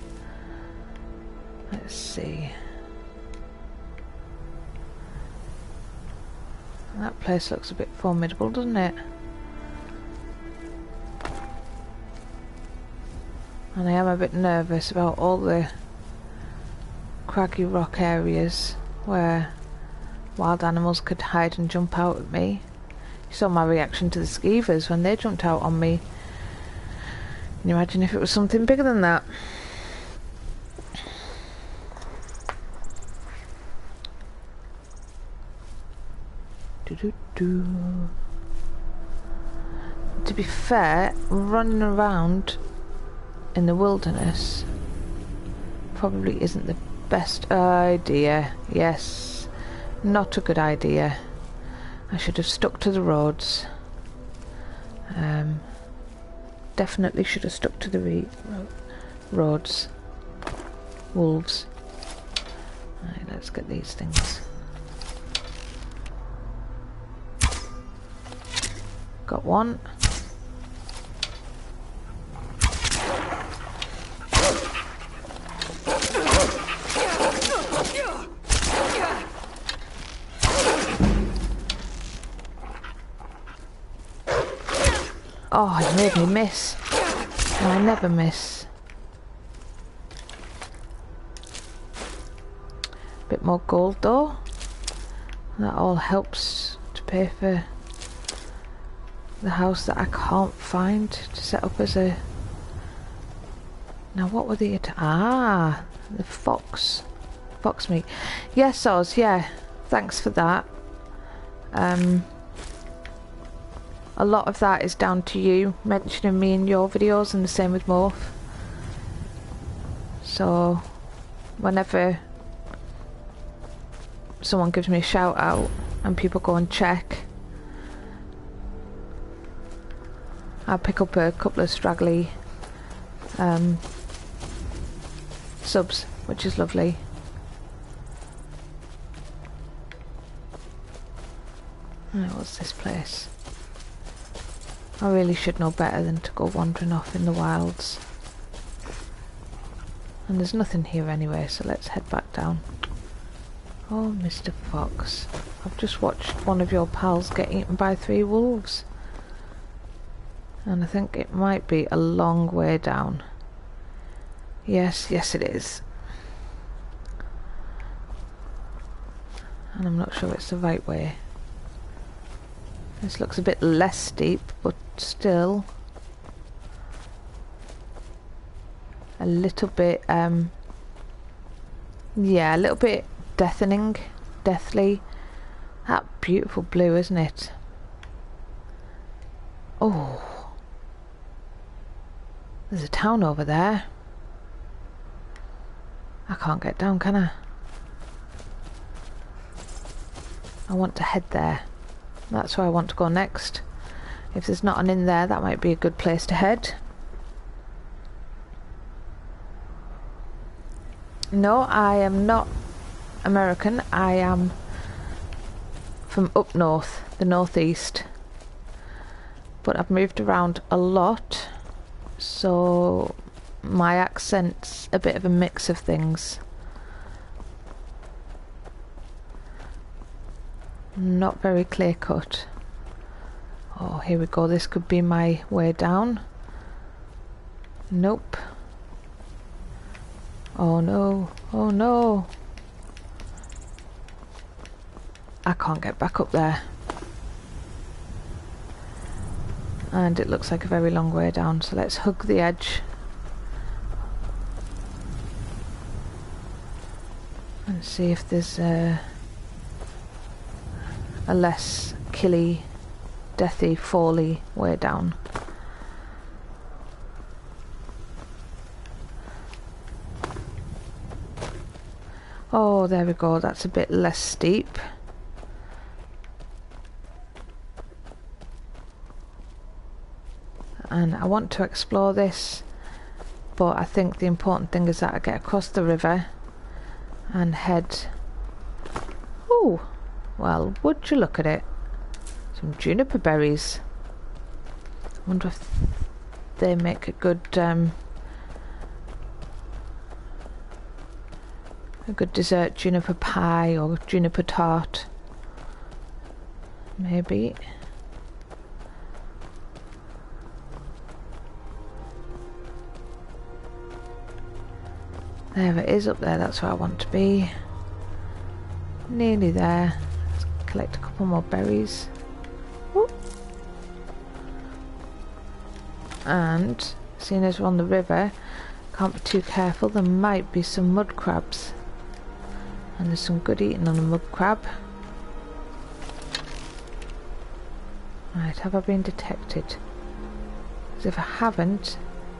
Let's see. That place looks a bit formidable, doesn't it? And I am a bit nervous about all the craggy rock areas where wild animals could hide and jump out at me. You saw my reaction to the skeevers when they jumped out on me. Can you imagine if it was something bigger than that? To be fair, running around in the wilderness probably isn't the best idea. Yes, not a good idea. I should have stuck to the roads. Definitely should have stuck to the roads. Wolves. Right, let's get these things. Got one. Oh, it made me miss. And I never miss. Bit more gold though. That all helps to pay for the house that I can't find to set up as a... Now what were the... Ah, the fox. Fox meat. Yes, Oz, yeah. Thanks for that. A lot of that is down to you mentioning me in your videos, and the same with Morph. So whenever someone gives me a shout out and people go and check, I'll pick up a couple of straggly subs, which is lovely. Right, what's this place? I really should know better than to go wandering off in the wilds. And there's nothing here anyway, so let's head back down. Oh, Mr. Fox. I've just watched one of your pals get eaten by 3 wolves. And I think it might be a long way down. Yes, yes it is. And I'm not sure it's the right way. This looks a bit less steep, but still a little bit, yeah, a little bit deafening, deathly. That beautiful blue, isn't it? Oh, there's a town over there. I can't get down, can I? I want to head there. That's where I want to go next. If there's not an inn there, that might be a good place to head. No, I am not American. I am from up north, the northeast. But I've moved around a lot, so my accent's a bit of a mix of things. Not very clear cut. Oh, here we go. This could be my way down. Nope. Oh no. Oh no. I can't get back up there. And it looks like a very long way down, so let's hug the edge. And see if there's a less killy, deathy, fally way down. Oh, there we go, that's a bit less steep. And I want to explore this, but I think the important thing is that I get across the river and head... Ooh! Well, would you look at it? Some juniper berries. I wonder if they make a good dessert juniper pie or juniper tart. Maybe. There it is up there, that's where I want to be. Nearly there. Let's collect a couple more berries. Whoop. And seeing as we're on the river, can't be too careful, there might be some mud crabs. And there's some good eating on a mud crab. Right, have I been detected? Because if I haven't,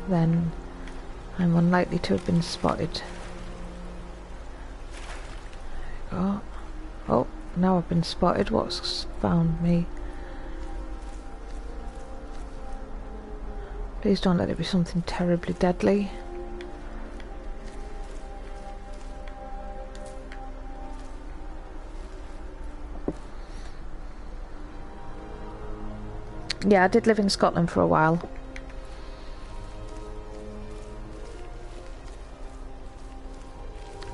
then I'm unlikely to have been spotted. There we go. Oh, now I've been spotted. What's found me? Please don't let it be something terribly deadly. Yeah, I did live in Scotland for a while.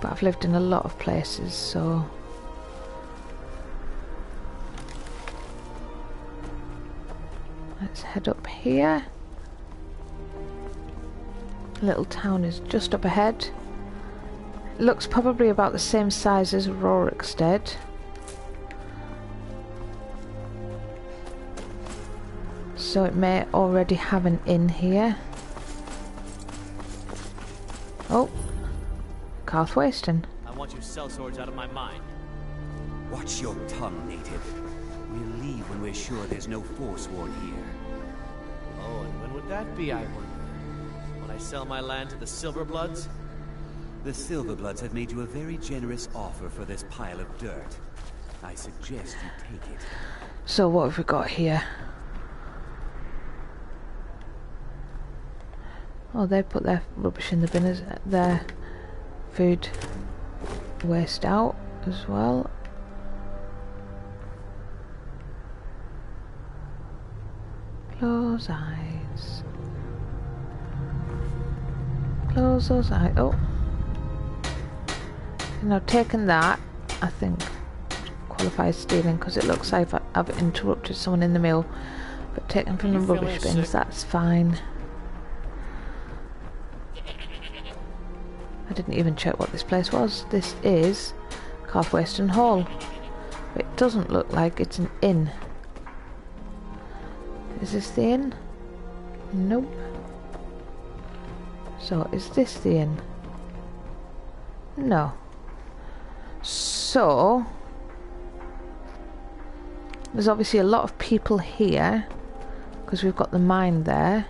But I've lived in a lot of places, so... Let's head up here. The little town is just up ahead. It looks probably about the same size as Rorikstead. So it may already have an inn here. Oh, Carth Waston. I want your sellswords out of my mind. Watch your tongue, native. We'll leave when we're sure there's no Forsworn here. Oh, and when would that be, I wonder? When I sell my land to the Silverbloods? The Silverbloods have made you a very generous offer for this pile of dirt. I suggest you take it. So what have we got here? Oh, they put their rubbish in the bin, their food waste out as well. Close eyes. Close those eyes. Oh, Now taking that, I think qualifies stealing because it looks like I've interrupted someone in the meal. But taking from the rubbish bins, that's fine. I didn't even check what this place was. This is Carthwayston Hall. But it doesn't look like it's an inn. Is this the inn? Nope. So, is this the inn? No. So, there's obviously a lot of people here because we've got the mine there.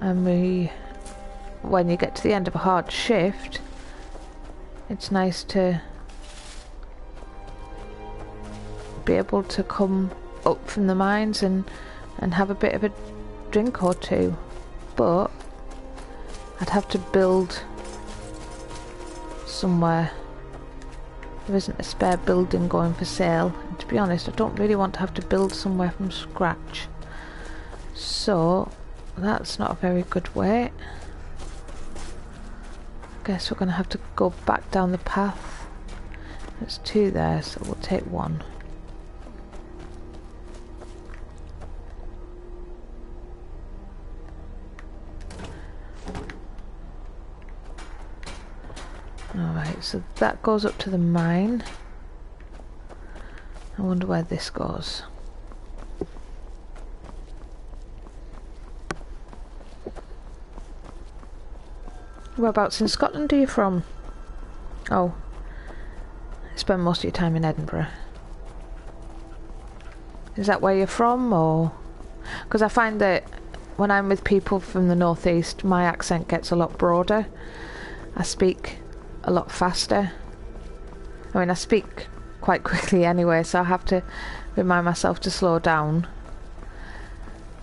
And when you get to the end of a hard shift, it's nice to be able to come up from the mines and have a bit of a drink or two. But I'd have to build somewhere. There isn't a spare building going for sale, and to be honest, I don't really want to have to build somewhere from scratch. So that's not a very good way. Guess we're going to have to go back down the path. There's 2 there, so we'll take 1. Alright, so that goes up to the mine. I wonder where this goes. Whereabouts in Scotland are you from? Oh, you spend most of your time in Edinburgh. Is that where you're from, or...? Because I find that when I'm with people from the northeast, my accent gets a lot broader. I speak a lot faster. I mean, I speak quite quickly anyway, so I have to remind myself to slow down.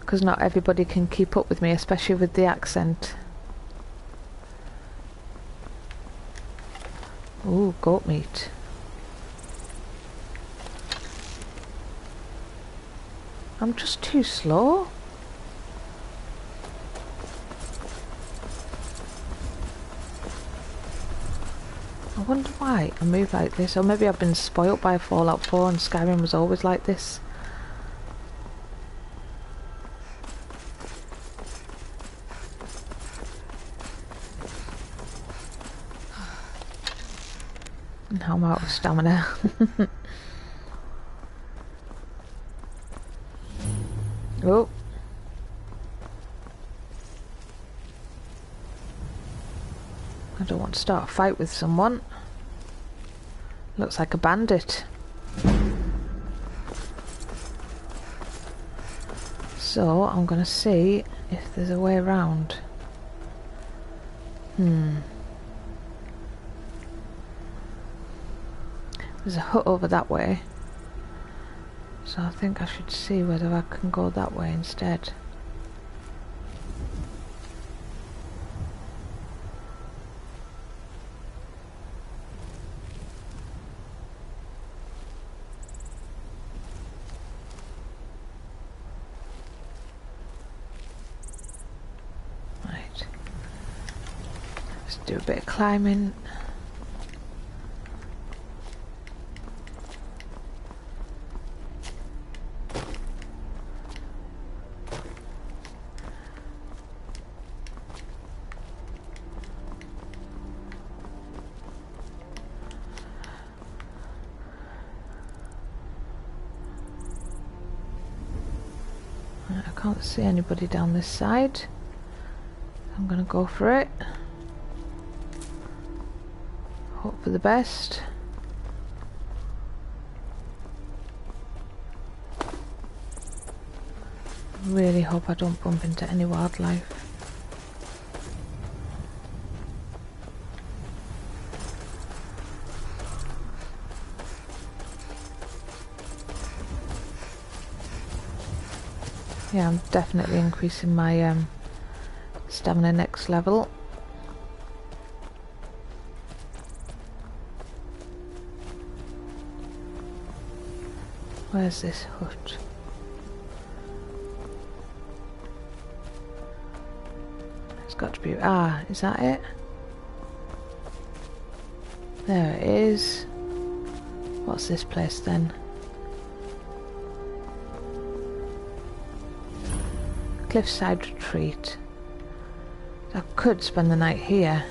Because not everybody can keep up with me, especially with the accent. Ooh, goat meat. I'm just too slow. I wonder why I move like this. Or maybe I've been spoilt by Fallout 4 and Skyrim was always like this. Now I'm out of stamina. Oh. I don't want to start a fight with someone. Looks like a bandit. So I'm gonna see if there's a way around. There's a hut over that way. So I think I should see whether I can go that way instead. Right. Let's do a bit of climbing. I can't see anybody down this side. I'm gonna go for it. Hope for the best. Really hope I don't bump into any wildlife. Yeah, I'm definitely increasing my stamina next level. Where's this hut? It's got to be... Ah, is that it? There it is. What's this place then? Cliffside Retreat. I could spend the night here.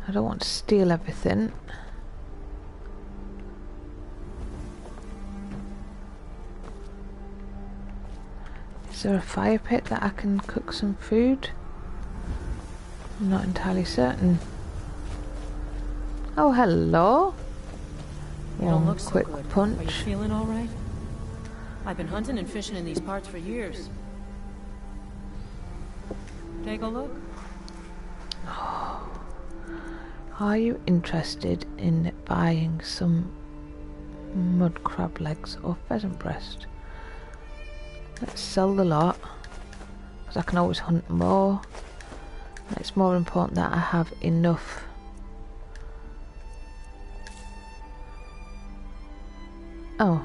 I don't want to steal everything. Is there a fire pit that I can cook some food? I'm not entirely certain. Oh, hello. You don't look quick so good. punch. Are you feeling all right? I've been hunting and fishing in these parts for years. Take a look. Are you interested in buying some mud crab legs or pheasant breast? Let's sell the lot, because I can always hunt more. It's more important that I have enough. Oh,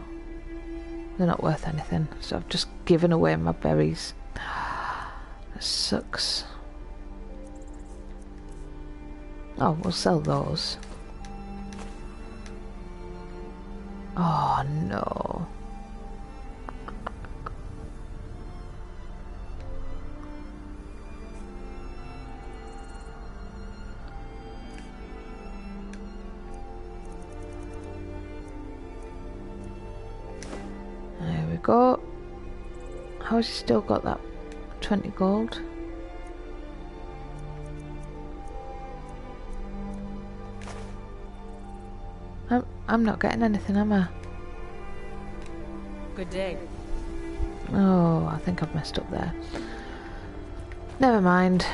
they're not worth anything, so I've just given away my berries. That sucks. Oh, we'll sell those. Oh no. There we go. How has he still got that 20 gold? I'm not getting anything, am I? Good day. Oh, I think I've messed up there. Never mind.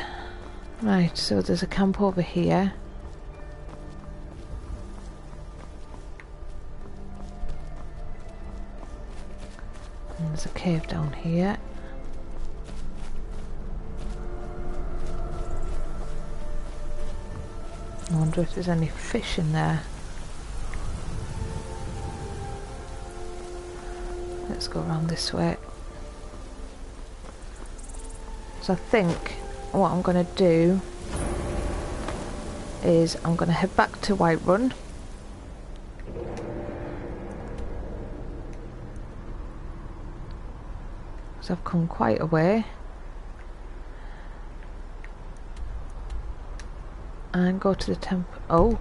Right, so there's a camp over here. And there's a cave down here. I wonder if there's any fish in there. Let's go around this way. So I think what I'm going to do is I'm going to head back to Whiterun. So I've come quite a way. And go to the temple. Oh!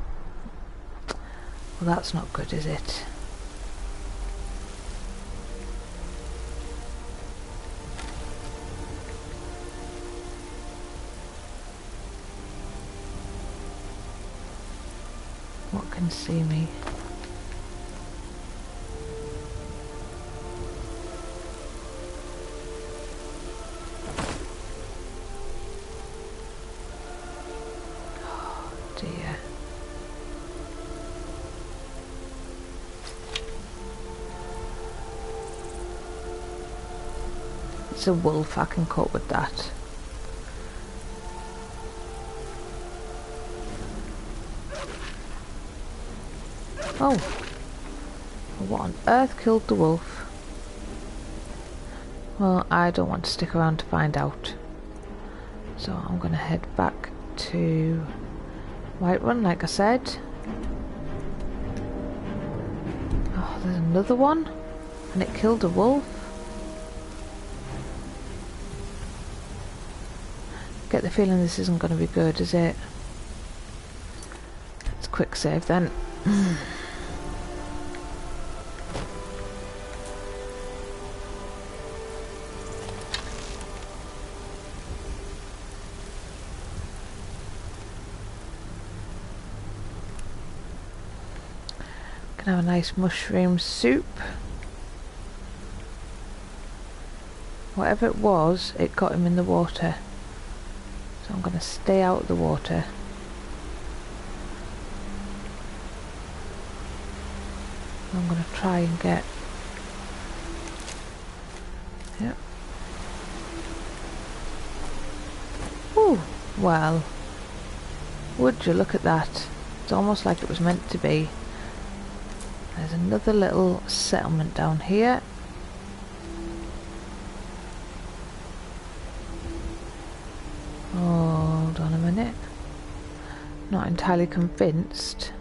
Well, that's not good, is it? What can see me? Oh dear. It's a wolf, I can cope with that. Oh, what on earth killed the wolf? Well, I don't want to stick around to find out. So I'm going to head back to Whiterun, like I said. Oh, there's another one? And it killed a wolf? Get the feeling this isn't going to be good, is it? Let's quick save then. Have a nice mushroom soup. Whatever it was, it got him in the water. So I'm going to stay out of the water. I'm going to try and get... Yep. Ooh, well. Would you look at that? It's almost like it was meant to be. There's another little settlement down here. Not entirely convinced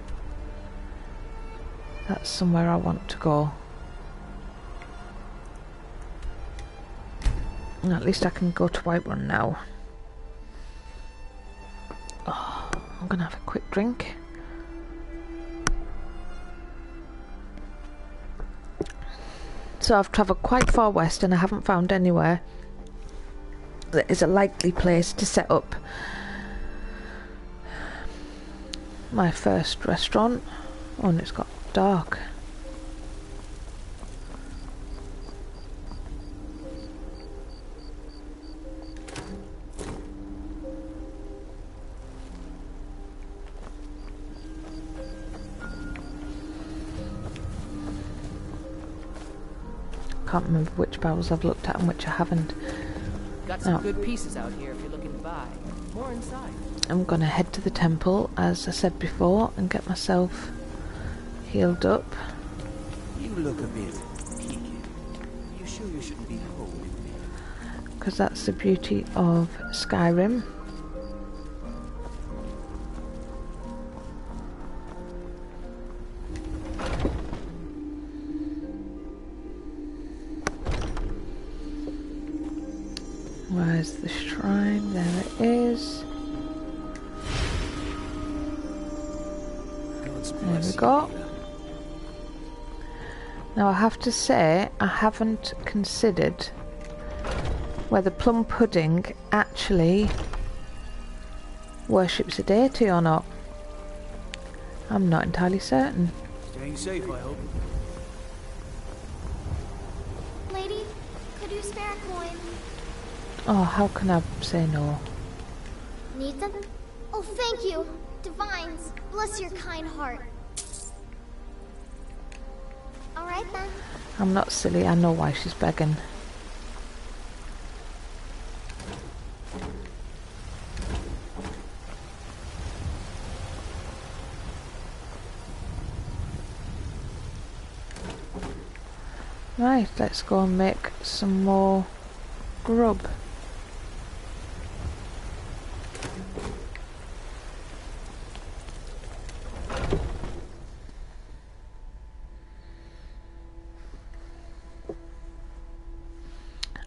that's somewhere I want to go. At least I can go to Whiterun now. Oh, I'm gonna have a quick drink. So I've travelled quite far west and I haven't found anywhere that is a likely place to set up my first restaurant. Oh, and it's got dark. Can't remember which barrels I've looked at and which I haven't. Got some good pieces out here if you're looking to buy. More inside. I'm gonna head to the temple, as I said before, and get myself healed up. You look a bit peaked. You sure you shouldn't be holding me? Because that's the beauty of Skyrim. Where's the shrine? There it is. There we go. Now I have to say, I haven't considered whether Plum Pudding actually worships a deity or not. I'm not entirely certain. Staying safe, I hope. Lady, could you spare a coin? Oh, how can I say no? Need them? Oh, thank you. Divines, bless your kind heart. Alright then. I'm not silly, I know why she's begging. Right, let's go and make some more grub.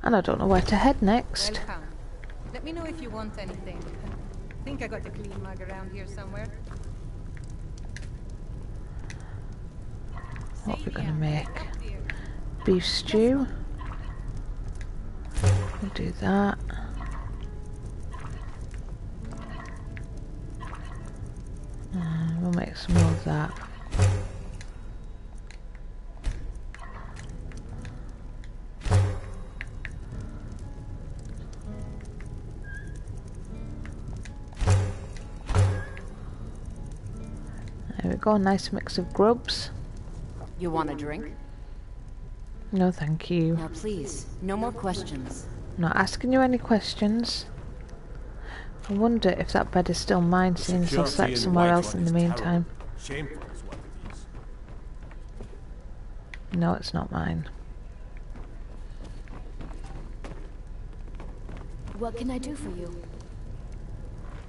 And I don't know where to head next. Welcome. Let me know if you want anything. Think I got a clean mug around here somewhere. What are we gonna make? Beef stew. We'll do that. We'll make some more of that. There we go, a nice mix of grubs. You want a drink? No, thank you. Now please, no more questions. Not asking you any questions. I wonder if that bed is still mine, seeing as I've slept somewhere else in the meantime. Shameful is what it is. No, it's not mine. What can I do for you?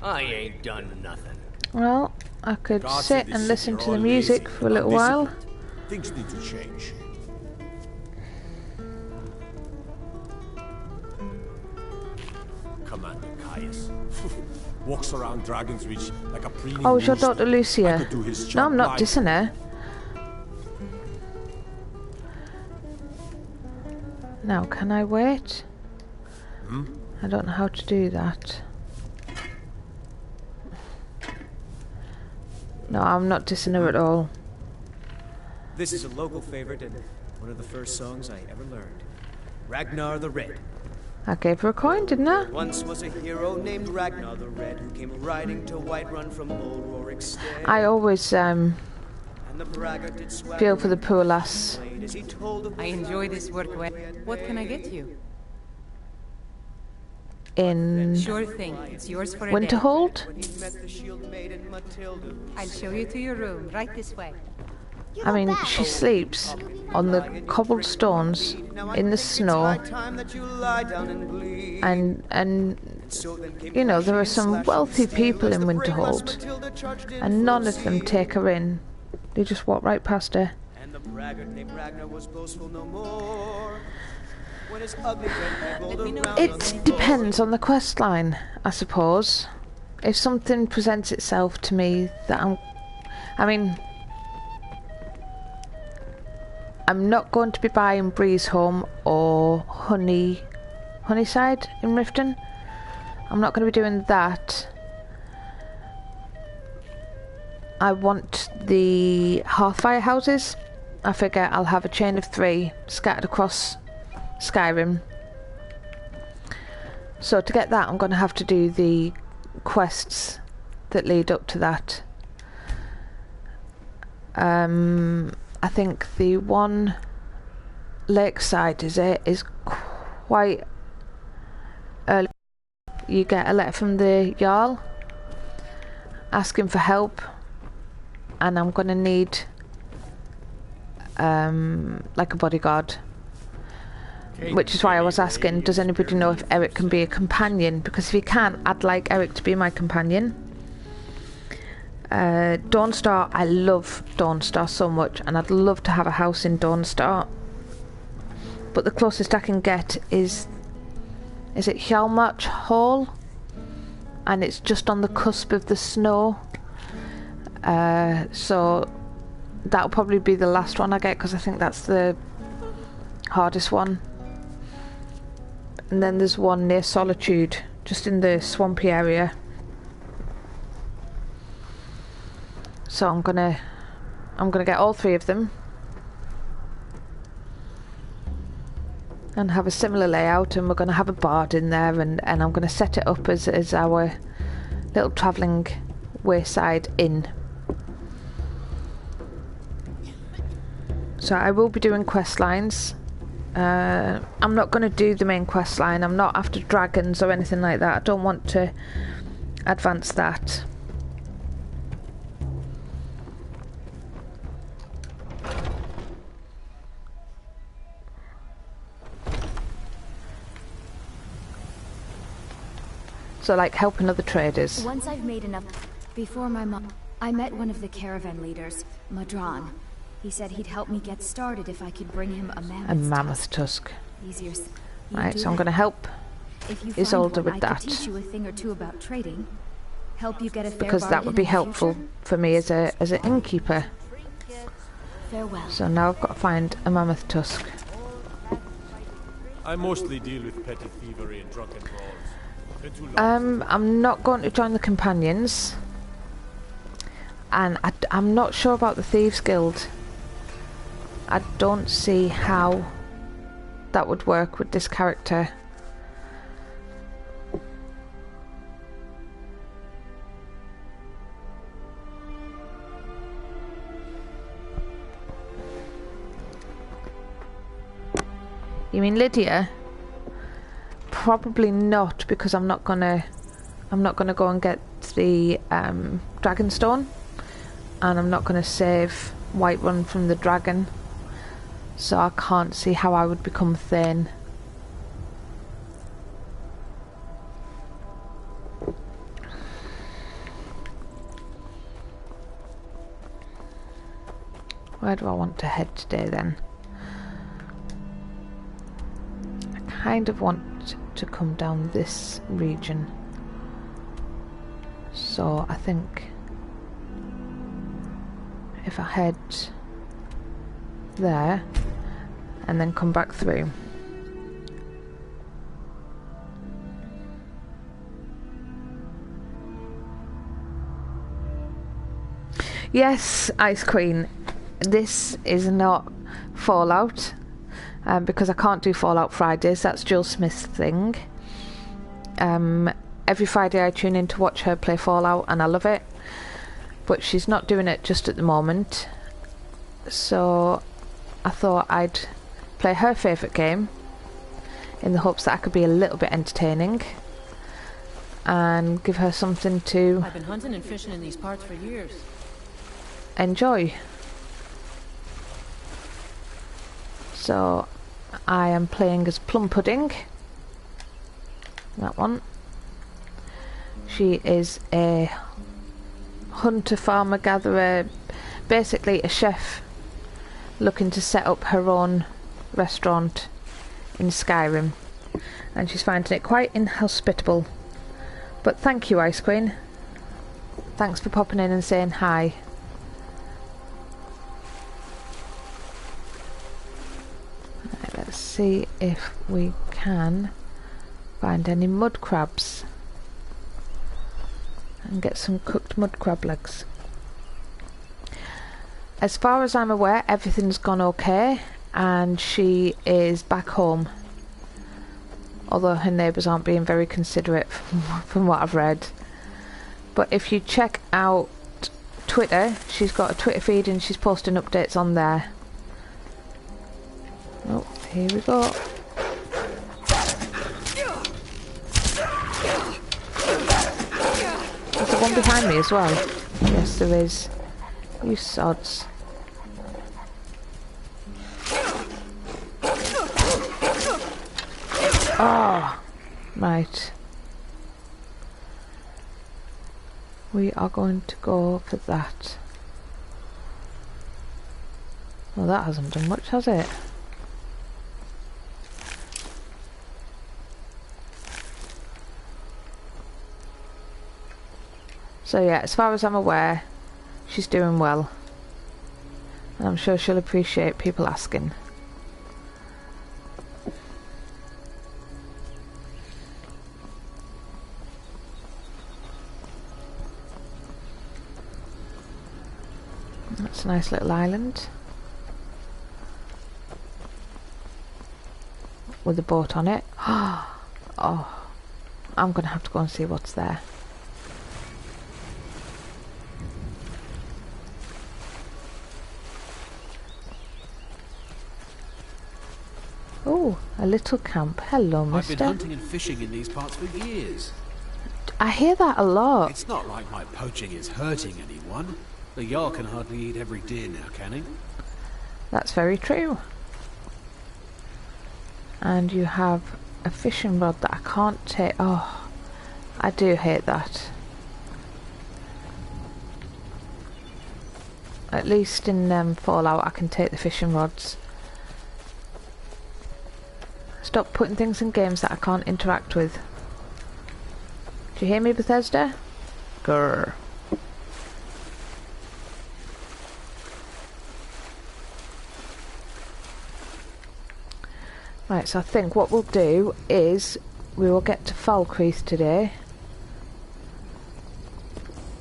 I ain't done nothing. Well, I could God sit said and this listen city to the all music lazy, for a little while. undisciplined. Things need to change. Commander Caius. Walks around Dragon's Reach like a preening Oh, it's your rooster. daughter I Lucia. could do his No, job I'm not right. dissing her. Now, can I wait? I don't know how to do that. No, I'm not dissing her at all. This is a local favorite and one of the first songs I ever learned. Ragnar the Red. I gave her a coin, didn't I? Once was a hero named Ragnar the Red who came riding to Whiterun from old Rorik's stead. I always And the braggart did swagger feel for the poor lass. as he told of I enjoy this work well. What can I get you? In Sure thing. It's yours for a day. Winterhold? when he met the shield maiden Matilda. I'll show you to your room. Right this way. I mean, she sleeps on the cobblestones in the snow, Time that you lie down and bleed. and you know, there are some wealthy people in Winterhold, and none of them take her in. They just walk right past her. And the braggart named Ragnar was boastful no more. When his ugly red head rolled around It depends on the quest line, I suppose. If something presents itself to me that I'm not going to be buying Breezehome or Honeyside in Riften. I'm not going to be doing that. I want the Hearthfire houses. I figure I'll have a chain of 3 scattered across Skyrim. So to get that, I'm going to have to do the quests that lead up to that. I think the one Lakeside is quite early. You get a letter from the Jarl asking for help, and I'm going to need like a bodyguard, which is why I was asking, does anybody know if Eric can be a companion? Because if he can, I'd like Eric to be my companion. Dawnstar, I love Dawnstar so much, and I'd love to have a house in Dawnstar, but the closest I can get is it Hjalmarch Hall, and it's just on the cusp of the snow, so that'll probably be the last one I get, because I think that's the hardest one. And then there's one near Solitude, just in the swampy area. So I'm gonna get all 3 of them and have a similar layout, and we're gonna have a bard in there, and I'm gonna set it up as our little travelling wayside inn. So I will be doing quest lines. I'm not going to do the main quest line. I'm not after dragons or anything like that. I don't want to advance that. So like helping other traders. Once I've made enough, before my mom, I met one of the caravan leaders, Madran. He said he'd help me get started if I could bring him a mammoth tusk. Easier. Right, so I'm going to help Isolde with that. I could teach you a thing or two about trading. Help you get a fair because that would be helpful for me as an innkeeper. Farewell. So now I've got to find a mammoth tusk. I mostly deal with petty thievery and drunken brawls. I'm not going to join the companions, and I'm not sure about the Thieves Guild. I don't see how that would work with this character. You mean Lydia? Probably not, because I'm not gonna go and get the Dragonstone, and I'm not gonna save Whiterun from the dragon, so I can't see how I would become Thane. Where do I want to head today then? I kind of want to come down this region, so I think if I head there and then come back through. Yes, Ice Queen, this is not Fallout, because I can't do Fallout Fridays. That's Jill Smith's thing. Every Friday I tune in to watch her play Fallout, and I love it, but she's not doing it just at the moment, so I thought I'd play her favourite game in the hopes that I could be a little bit entertaining and give her something to I've been hunting and fishing in these parts for years. Enjoy. So I am playing as Plum Pudding, that one, She is a hunter, farmer, gatherer, basically a chef looking to set up her own restaurant in Skyrim, and she's finding it quite inhospitable. But thank you, Ice Queen. Thanks for popping in and saying hi. Right, let's see if we can find any mud crabs and get some cooked mud crab legs. As far as I'm aware, everything's gone okay and she is back home, although her neighbours aren't being very considerate from what I've read. But if you check out Twitter, she's got a Twitter feed and she's posting updates on there. Oh, here we go. There's one behind me as well. Yes, there is. You sods. Oh, right. We are going to go for that. Well, that hasn't done much, has it? So yeah, as far as I'm aware, she's doing well. And I'm sure she'll appreciate people asking. That's a nice little island with a boat on it. Oh, I'm gonna have to go and see what's there. Oh, a little camp. Hello, mister. I've been hunting and fishing in these parts for years. I hear that a lot. It's not like my poaching is hurting anyone. The Jarl can hardly eat every deer now, can he? That's very true. And you have a fishing rod that I can't take. Oh, I do hate that. At least in Fallout I can take the fishing rods. Stop putting things in games that I can't interact with. Do you hear me, Bethesda? Grr. Right, so I think what we'll do is we will get to Falkreath today.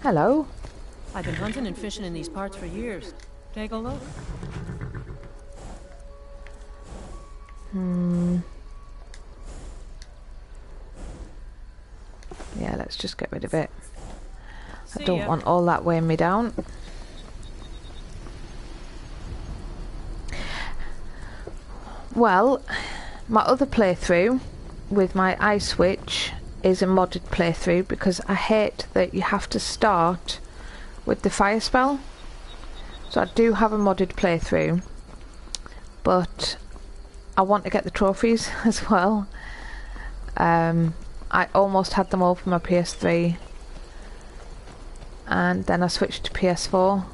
Hello. I've been hunting and fishing in these parts for years. Take a look. Yeah, let's just get rid of it. I don't want all that weighing me down. Well, my other playthrough with my Ice Witch is a modded playthrough because I hate that you have to start with the fire spell. So I do have a modded playthrough, but I want to get the trophies as well. I almost had them all for my PS3 and then I switched to PS4.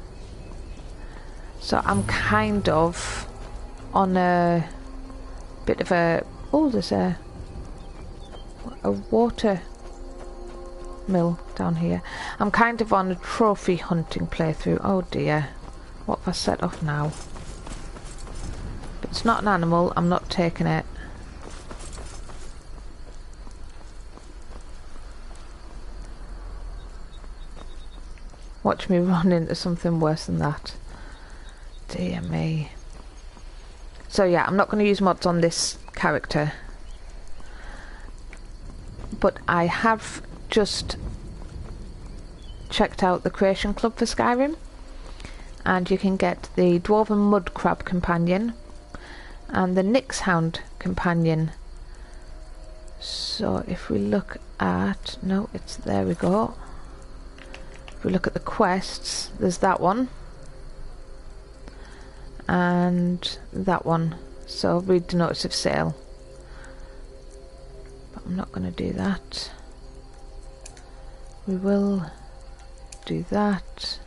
So I'm kind of on a bit of a... Oh, there's a water mill down here. I'm kind of on a trophy hunting playthrough. Oh dear, what have I set off now? If it's not an animal, I'm not taking it. Watch me run into something worse than that. Dear me. So yeah, I'm not going to use mods on this character. But I have just checked out the Creation Club for Skyrim. And you can get the Dwarven Mud Crab Companion and the Nyx Hound Companion. So if we look at... No, it's... There we go. If we look at the quests, there's that one. And that one. So read the notice of sale. But I'm not going to do that. We will do that.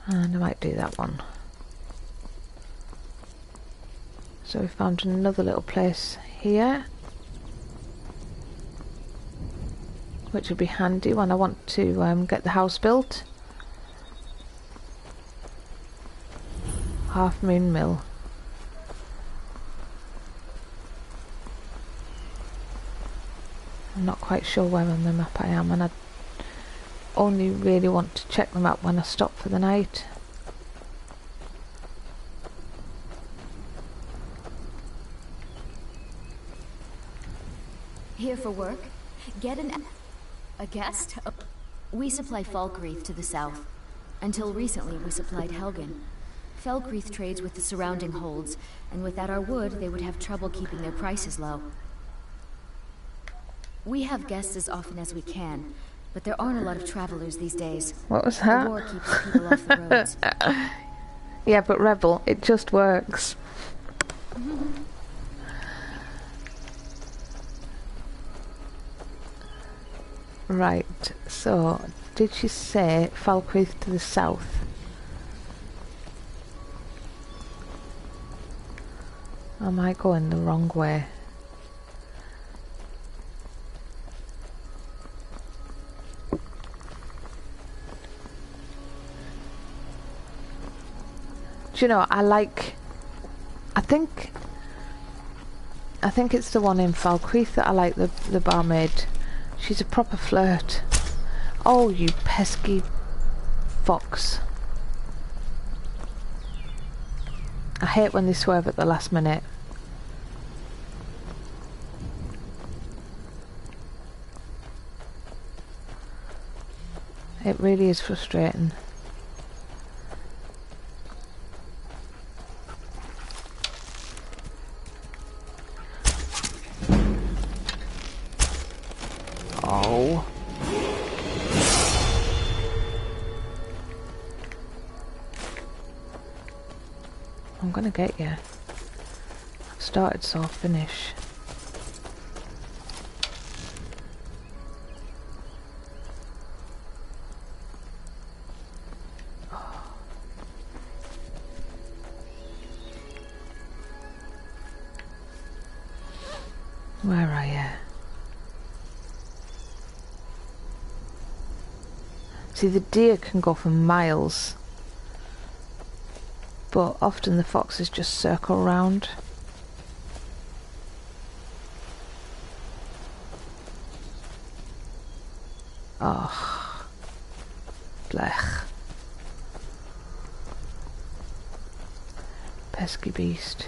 And I might do that one. So we found another little place here, which would be handy when I want to get the house built. Half Moon Mill. I'm not quite sure where on the map I am, and I only really want to check the map when I stop for the night. Here for work? Get a guest? We supply Falkreath to the south. Until recently, we supplied Helgen. Falkreath trades with the surrounding holds, and without our wood, they would have trouble keeping their prices low. We have guests as often as we can, but there aren't a lot of travelers these days. What was that? The war keeps people off the roads. Yeah, but Rebel, it just works. Right, so did she say Falkreath to the south? Am I going the wrong way? Do you know, I think it's the one in Falkreath that I like, the barmaid. She's a proper flirt. Oh, you pesky fox. I hate when they swerve at the last minute. It really is frustrating. Oh. I'm gonna get you. I've started, so I'll finish. Where are you? See, the deer can go for miles, but often the foxes just circle around. Oh, blech. Pesky beast.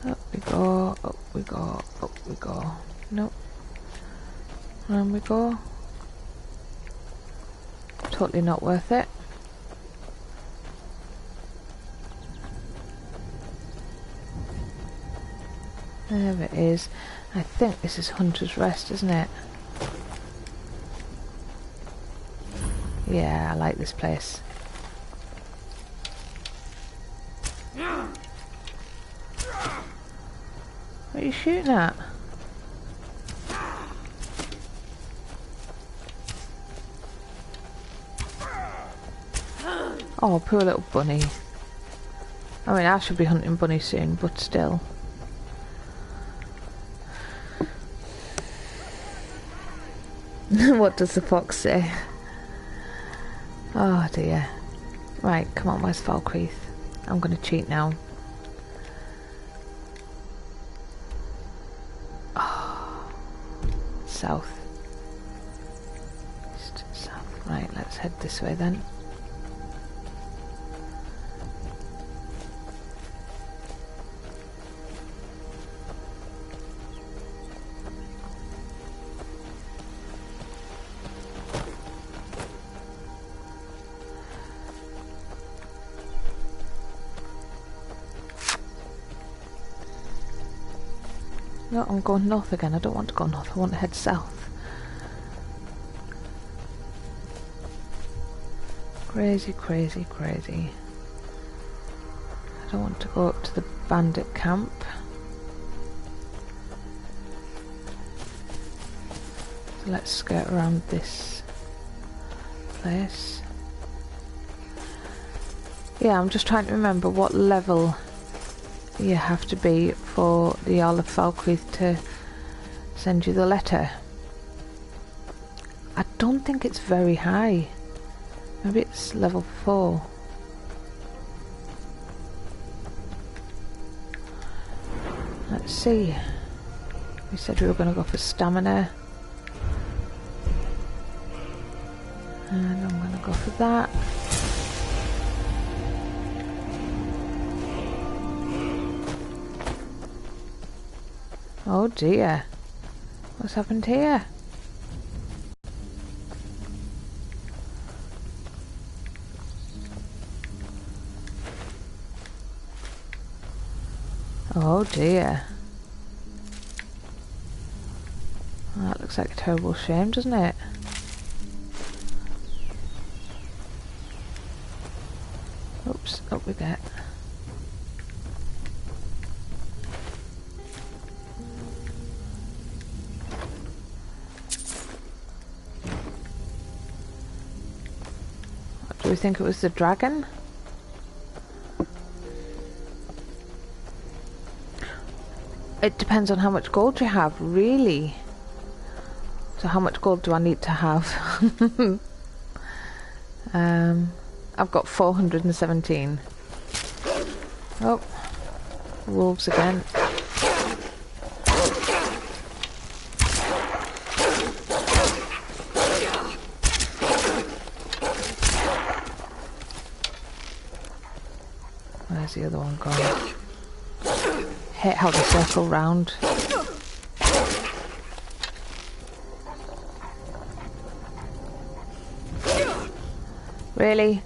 Up we go, up we go, up we go. Nope. Round we go. Totally not worth it. There it is. I think this is Hunter's Rest, isn't it? Yeah, I like this place. What are you shooting at? Oh, poor little bunny. I mean, I should be hunting bunny soon, but still. What does the fox say? Oh dear. Right, come on, where's Falkreath? I'm gonna cheat now. Oh, south. East, south. Right, let's head this way then. No, I'm going north again. I don't want to go north. I want to head south. Crazy, crazy, crazy. I don't want to go up to the bandit camp. So let's skirt around this place. Yeah, I'm just trying to remember what level you have to be for the Jarl of Falkreath to send you the letter. I don't think it's very high. Maybe it's level 4. Let's see. We said we were going to go for stamina. And I'm going to go for that. Oh dear. What's happened here? Oh dear. Well, that looks like a terrible shame, doesn't it? Oops, up we get. What, do we think it was the dragon? It depends on how much gold you have, really. So how much gold do I need to have? I've got 417. Oh, wolves again. Where's the other one gone? Hate how they circle round. Really?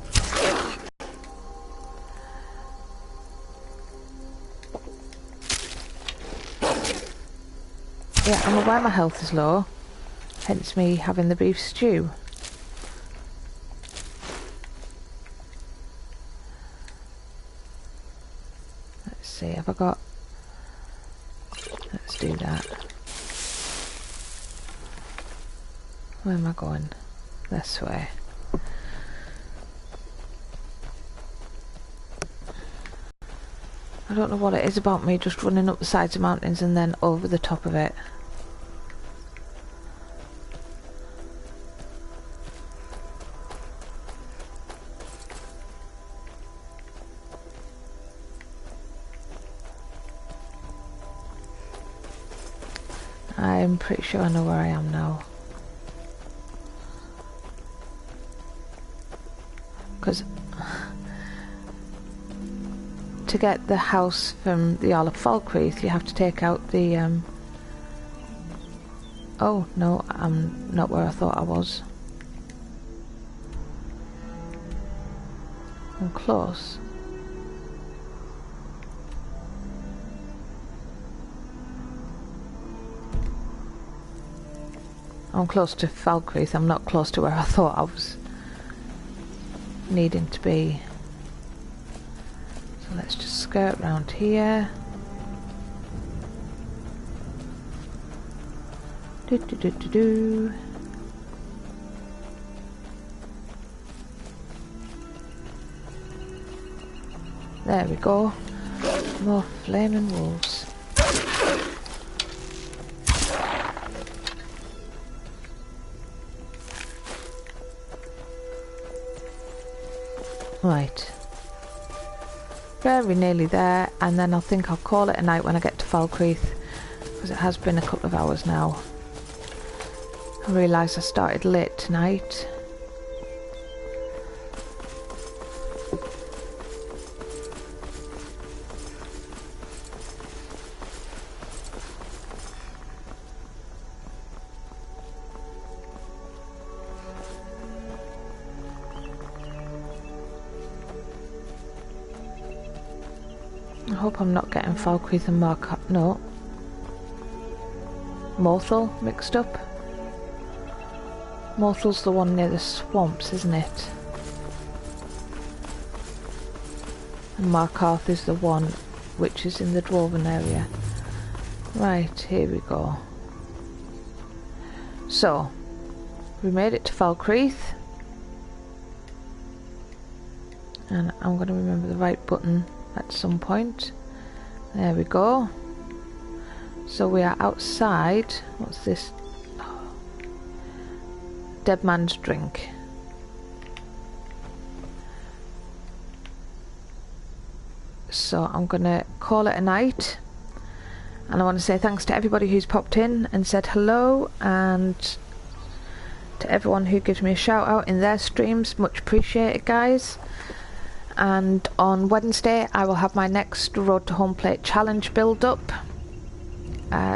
Yeah, I'm aware my health is low, hence me having the beef stew. Let's see, have I got... Let's do that. Where am I going? This way. I don't know what it is about me just running up the sides of mountains and then over the top of it. I'm pretty sure I know where I am now. Because to get the house from the Jarl of Falkreath, you have to take out the... Oh, no, I'm not where I thought I was. I'm close. I'm close to Falkreath, I'm not close to where I thought I was needing to be. So let's just skirt round here. Do do do do do. There we go. More flaming wolves. Right. Very nearly there, and then I think I'll call it a night when I get to Falkreath, because it has been a couple of hours now. I realise I started late tonight. I hope I'm not getting Falkreath and Morthal mixed up. Morthal's the one near the swamps, isn't it? And Markarth is the one which is in the Dwarven area. Right, here we go. So, we made it to Falkreath. And I'm going to remember the right button at some point. There we go. So we are outside. What's this? Oh. Dead Man's Drink. So I'm going to call it a night. And I want to say thanks to everybody who's popped in and said hello, and to everyone who gives me a shout out in their streams. Much appreciated, guys. And on Wednesday I will have my next Road to Home Plate challenge build up.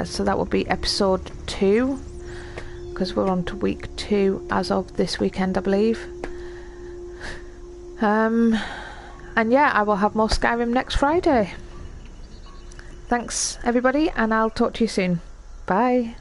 So that will be episode 2, because we're on to week 2 as of this weekend, I believe. And yeah, I will have more Skyrim next Friday. Thanks everybody, and I'll talk to you soon. Bye.